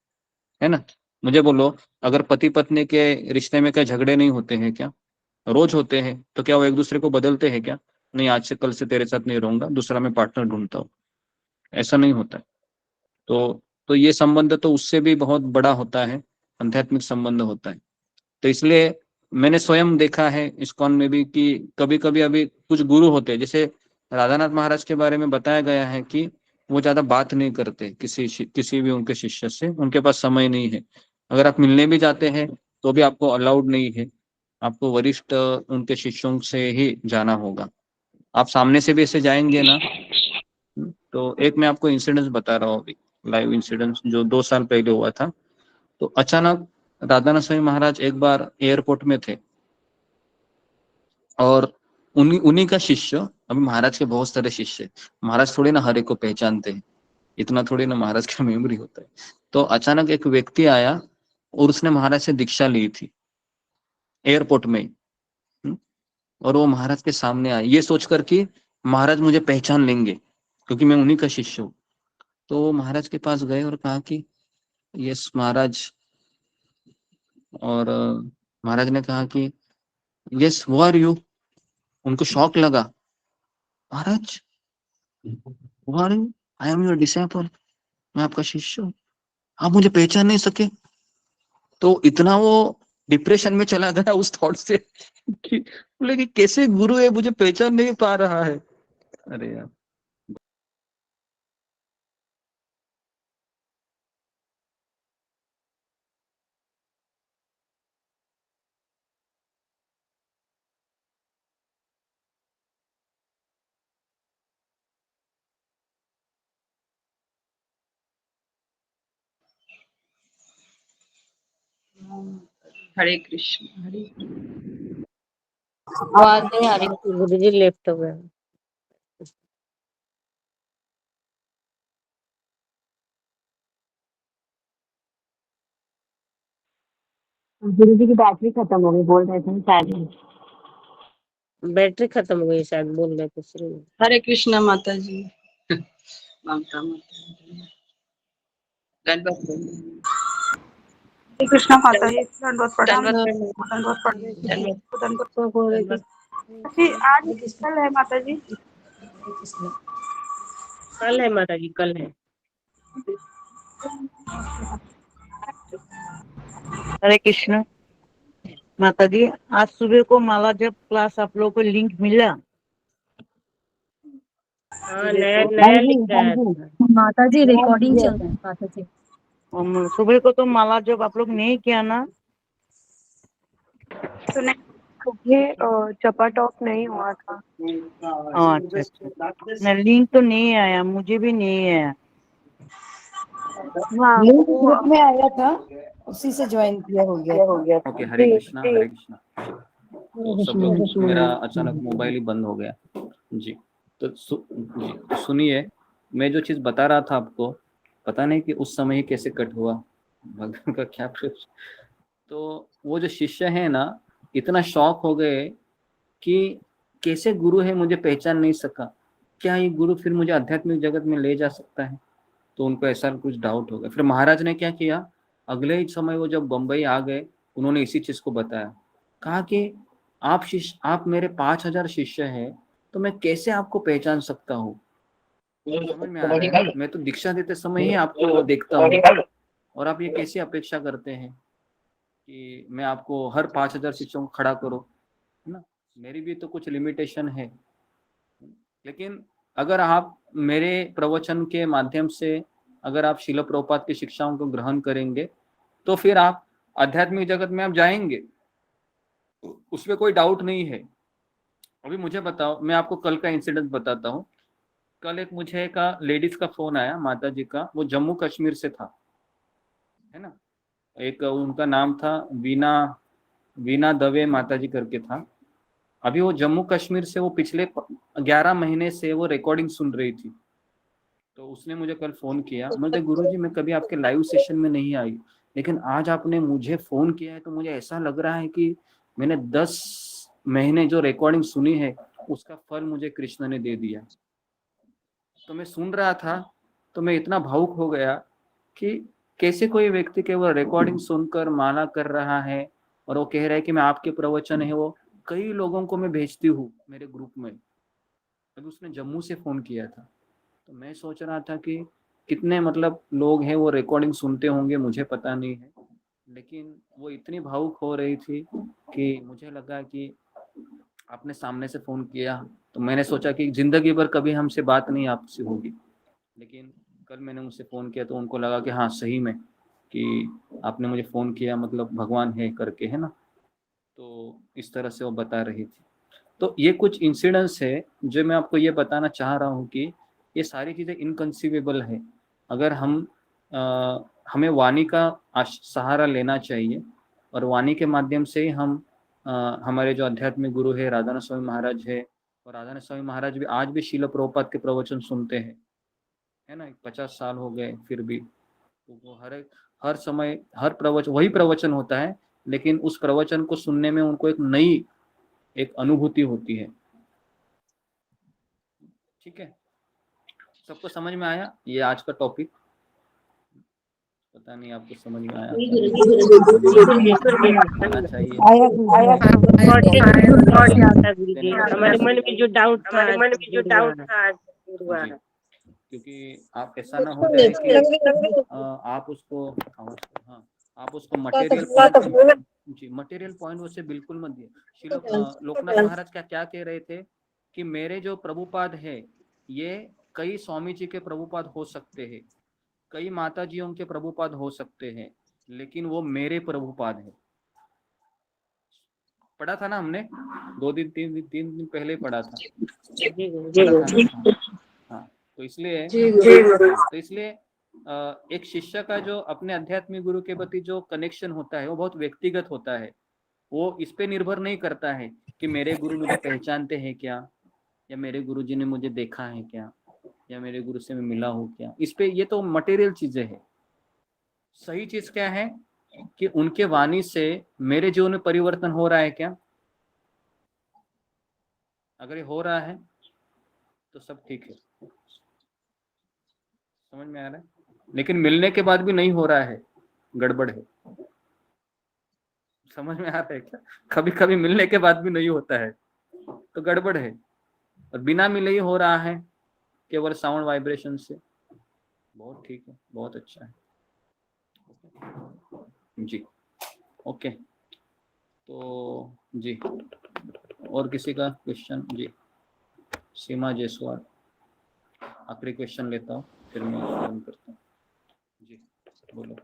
Speaker 9: है ना। मुझे बोलो, अगर पति पत्नी के रिश्ते में क्या झगड़े नहीं होते हैं क्या? रोज होते हैं। तो क्या वो एक दूसरे को बदलते हैं क्या? नहीं, आज से कल से तेरे साथ नहीं रहूंगा, दूसरा मैं पार्टनर ढूंढता हूँ, ऐसा नहीं होता है। तो ये संबंध तो उससे भी बहुत बड़ा होता है, आध्यात्मिक संबंध होता है। तो इसलिए मैंने स्वयं देखा है इस्कॉन में भी कि कभी कभी अभी कुछ गुरु होते हैं, जैसे राधानाथ महाराज के बारे में बताया गया है कि वो ज्यादा बात नहीं करते किसी भी उनके शिष्य से, उनके पास समय नहीं है। अगर आप मिलने भी जाते हैं तो भी आपको अलाउड नहीं है, आपको वरिष्ठ उनके शिष्यों से ही जाना होगा। आप सामने से भी ऐसे जाएंगे ना, तो एक मैं आपको इंसिडेंस बता रहा हूँ अभी, लाइव इंसिडेंस जो 2 साल पहले हुआ था। तो अचानक राधानाथ स्वामी महाराज एक बार एयरपोर्ट में थे, और उन्हीं उन्हीं का शिष्य, अभी महाराज के बहुत सारे शिष्य, महाराज थोड़ी ना हर एक को पहचानते हैं, इतना थोड़ी ना महाराज का मेमोरी होता है। तो अचानक एक व्यक्ति आया और उसने महाराज से दीक्षा ली थी एयरपोर्ट में ही। और वो महाराज के सामने आए ये सोचकर कि महाराज मुझे पहचान लेंगे क्योंकि मैं उन्हीं का शिष्य हूँ। तो वो महाराज के पास गए और कहा कि यस महाराज, और महाराज ने कहा कि यस हु आर यू। उनको शौक लगा, महाराज who are you, I am your disciple, मैं आपका शिष्य हूँ, आप मुझे पहचान नहीं सके। तो इतना वो डिप्रेशन में चला गया उस थॉट से कि बोले कि कैसे गुरु है मुझे पहचान नहीं पा रहा है। अरे यार,
Speaker 5: हरे कृष्ण हरे
Speaker 14: आवाज नहीं आ रही, गुरु जी लेफ्ट हो गए।
Speaker 11: गुरु जी की बैटरी खत्म हो गई, बोल रहे थे शायद।
Speaker 14: बैटरी खत्म हो गई शायद, बोल रहे थे शुरू में।
Speaker 5: हरे कृष्णा माता जी। ममता माता जी। दंडवत प्रणाम।
Speaker 12: श्री कृष्णा माता जी, दंडवत प्रणाम।
Speaker 5: दंडवत
Speaker 12: दंडवत प्रणाम।
Speaker 5: दंडवत
Speaker 12: दंडवत
Speaker 5: दंडवत।
Speaker 12: जी, आज कल है माता जी।
Speaker 14: कल है माता जी, कल है।
Speaker 4: हरे कृष्ण माता जी, आज सुबह को माला जब क्लास आप लोगों को लिंक मिला?
Speaker 14: हाँ, नया नया लिख रहा है।
Speaker 13: माता जी रिकॉर्डिंग चल रहा है माता जी।
Speaker 4: सुबह को तो माला जब आप लोग नहीं किया ना?
Speaker 12: सुने ये चपा टॉक नहीं हुआ था।
Speaker 4: अच्छा अच्छा, लिंक तो नहीं आया, मुझे भी नहीं आया।
Speaker 12: हाँ,
Speaker 4: लिंक ग्रुप में आया था, उसी से ज्वाइन किया हो गया।
Speaker 9: ओके, हरे कृष्णा हरे कृष्णा। तो सब लोग, मेरा अचानक मोबाइल ही बंद हो गया जी। तो जी सुनिए, मैं जो चीज बता रहा था आपको, पता नहीं कि उस समय ही कैसे कट हुआ, भगवान का क्या प्रश्न। तो वो जो शिष्य है ना, इतना शॉक हो गए कि कैसे गुरु है, मुझे पहचान नहीं सका, क्या ये गुरु फिर मुझे आध्यात्मिक जगत में ले जा सकता है? तो उनको ऐसा कुछ डाउट हो गया। फिर महाराज ने क्या किया, अगले ही समय वो जब बंबई आ गए, उन्होंने इसी चीज को बताया, कहा कि आप मेरे 5000 शिष्य हैं, तो मैं कैसे आपको पहचान सकता हूँ? समझ में आ रहा है? मैं तो दीक्षा देते समय ही आपको देखता हूँ, और आप ये कैसे अपेक्षा करते हैं कि मैं आपको हर 5000 शिष्यों को खड़ा करूं, है ना? मेरी भी तो कुछ लिमिटेशन है। लेकिन अगर आप मेरे प्रवचन के माध्यम से, अगर आप शिल प्रभुपाद की शिक्षाओं को ग्रहण करेंगे, तो फिर आप आध्यात्मिक जगत में आप जाएंगे, उसमें कोई डाउट नहीं है। अभी मुझे बताओ, मैं आपको कल का इंसिडेंट बताता हूँ। कल एक मुझे का लेडीज का फोन आया, माता जी का, वो जम्मू कश्मीर से था, है ना। एक उनका नाम था वीना दवे माता जी करके था। अभी वो जम्मू कश्मीर से, वो पिछले 11 महीने से वो रिकॉर्डिंग सुन रही थी। तो उसने मुझे कल फोन किया, बोलते गुरुजी मैं कभी आपके लाइव सेशन में नहीं आई, लेकिन आज आपने मुझे फोन किया है, तो मुझे ऐसा लग रहा है कि मैंने 10 महीने जो रिकॉर्डिंग सुनी है, उसका फल मुझे कृष्ण ने दे दिया। तो मैं सुन रहा था, तो मैं इतना भावुक हो गया कि कैसे कोई व्यक्ति केवल रिकॉर्डिंग सुनकर माला कर रहा है, और वो कह रहा है कि मैं आपके प्रवचन है वो कई लोगों को मैं भेजती हूँ मेरे ग्रुप में। अभी उसने जम्मू से फोन किया था, तो मैं सोच रहा था कि कितने मतलब लोग हैं वो रिकॉर्डिंग सुनते होंगे, मुझे पता नहीं है, लेकिन वो इतनी भावुक हो रही थी कि मुझे लगा कि आपने सामने से फोन किया, तो मैंने सोचा कि जिंदगी भर कभी हमसे बात नहीं आपसे होगी, लेकिन कल मैंने उनसे फ़ोन किया तो उनको लगा कि हाँ सही में कि आपने मुझे फ़ोन किया, मतलब भगवान है करके, है ना। तो इस तरह से वो बता रही थी। तो ये कुछ इंसिडेंट्स है जो मैं आपको ये बताना चाह रहा हूँ कि ये सारी चीज़ें इनकंसीवेबल है। अगर हमें वाणी का सहारा लेना चाहिए, और वाणी के माध्यम से ही हम हमारे जो आध्यात्मिक गुरु है राधानाथ स्वामी महाराज है, और राधानाथ स्वामी महाराज भी आज भी शील प्रभुपाद के प्रवचन सुनते हैं, है ना। 50 साल हो गए फिर भी वो हर समय हर प्रवचन वही प्रवचन होता है, लेकिन उस प्रवचन को सुनने में उनको एक नई एक अनुभूति होती है। ठीक है, सबको समझ में आया ये आज का टॉपिक? पता नहीं आपको समझ में आया?
Speaker 14: हमारे मन में जो डाउट था,
Speaker 9: क्योंकि आप ऐसा ना हो जाए कि आप उसको मटेरियल पॉइंट से बिल्कुल मत दिए। श्रील लोकनाथ महाराज क्या कह रहे थे कि मेरे जो प्रभुपाद है ये कई स्वामी जी के प्रभुपाद हो सकते हैं, कई माता जियों के प्रभुपाद हो सकते हैं, लेकिन वो मेरे प्रभुपाद है। पढ़ा था ना हमने 3 दिन पहले पढ़ा था। हाँ, तो इसलिए एक शिष्य का जो अपने आध्यात्मिक गुरु के प्रति जो कनेक्शन होता है वो बहुत व्यक्तिगत होता है। वो इस पे निर्भर नहीं करता है कि मेरे गुरु मुझे पहचानते हैं क्या, या मेरे गुरु जी ने मुझे देखा है क्या, या मेरे गुरु से मैं मिला हूँ क्या। इस पे ये तो मटेरियल चीजें हैं। सही चीज क्या है कि उनके वाणी से मेरे जीवन में परिवर्तन हो रहा है क्या। अगर ये हो रहा है तो सब ठीक है, समझ में आ रहा है। लेकिन मिलने के बाद भी नहीं हो रहा है, गड़बड़ है। समझ में आ रहा है क्या। कभी कभी मिलने के बाद भी नहीं होता है तो गड़बड़ है, और बिना मिले ही हो रहा है केवल साउंड वाइब्रेशन से, बहुत ठीक है, बहुत अच्छा है जी। ओके, तो जी और किसी का क्वेश्चन? जी सीमा जायसवाल, आखिरी क्वेश्चन लेता हूँ फिर मैं बंद करता हूँ। जी बोलो।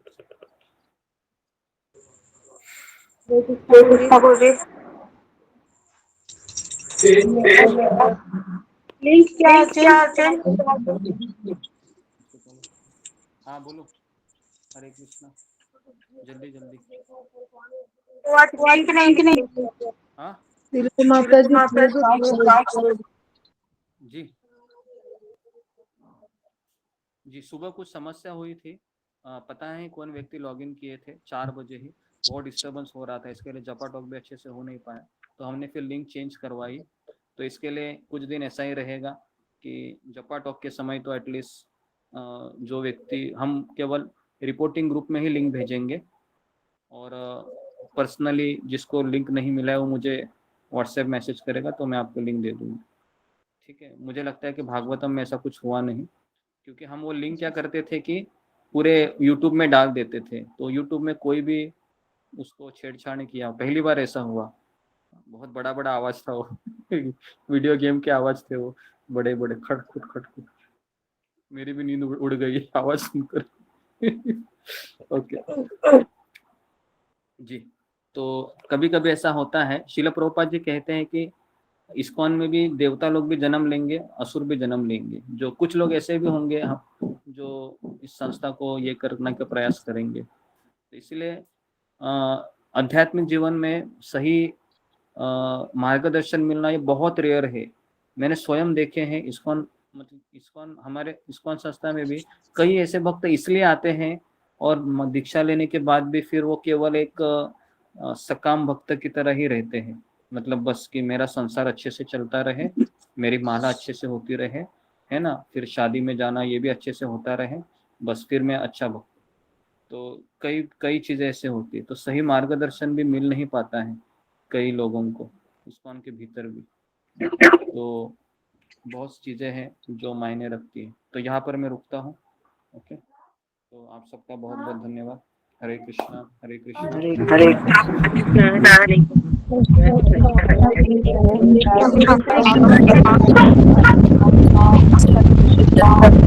Speaker 3: लिंक क्या चेंज?
Speaker 9: हाँ बोलो। हरे कृष्णा, जल्दी जल्दी। हाँ
Speaker 4: माता
Speaker 9: जी जी, सुबह कुछ समस्या हुई थी। पता है कौन व्यक्ति लॉगिन किए थे 4 बजे ही, बहुत डिस्टर्बेंस हो रहा था, इसके लिए जपा टॉक भी अच्छे से हो नहीं पाया, तो हमने फिर लिंक चेंज करवाई। तो इसके लिए कुछ दिन ऐसा ही रहेगा कि जपा टॉक के समय तो एटलीस्ट जो व्यक्ति, हम केवल रिपोर्टिंग ग्रुप में ही लिंक भेजेंगे, और पर्सनली जिसको लिंक नहीं मिला है वो मुझे व्हाट्सएप मैसेज करेगा तो मैं आपको लिंक दे दूँगा, ठीक है। मुझे लगता है कि भागवतम में ऐसा कुछ हुआ नहीं, क्योंकि हम वो लिंक क्या करते थे कि पूरे यूट्यूब में डाल देते थे, तो यूट्यूब में कोई भी उसको छेड़छाड़ नहीं किया। पहली बार ऐसा हुआ, बहुत बड़ा बड़ा आवाज था वो वीडियो गेम के आवाज थे वो, बड़े बड़े खटखुट खटखुट, मेरी भी नींद उड़ गई आवाज सुनकर ओके जी। तो कभी कभी ऐसा होता है, शिला प्रभुपाद जी कहते हैं कि इस्कॉन में भी देवता लोग भी जन्म लेंगे, असुर भी जन्म लेंगे। जो कुछ लोग ऐसे भी होंगे जो इस संस्था को ये करने का प्रयास करेंगे। तो इसलिए आध्यात्मिक जीवन में सही मार्गदर्शन मिलना ये बहुत रेयर है। मैंने स्वयं देखे हैं, इस्कॉन हमारे इस्कॉन संस्था में भी कई ऐसे भक्त इसलिए आते हैं और दीक्षा लेने के बाद भी फिर वो केवल एक सकाम भक्त की तरह ही रहते हैं, मतलब बस कि मेरा संसार अच्छे से चलता रहे, मेरी माला अच्छे से होती रहे, है ना, फिर शादी में जाना ये भी अच्छे से होता रहे, बस फिर मैं अच्छा भक्त। तो कई चीजें ऐसे होती है, तो सही मार्गदर्शन भी मिल नहीं पाता है कई लोगों को इस्कॉन के भीतर भी। तो बहुत चीजें हैं जो मायने रखती है। तो यहाँ पर मैं रुकता हूँ। ओके, तो आप सबका बहुत बहुत धन्यवाद। हरे कृष्णा हरे कृष्णा
Speaker 4: हरे कृष्णा।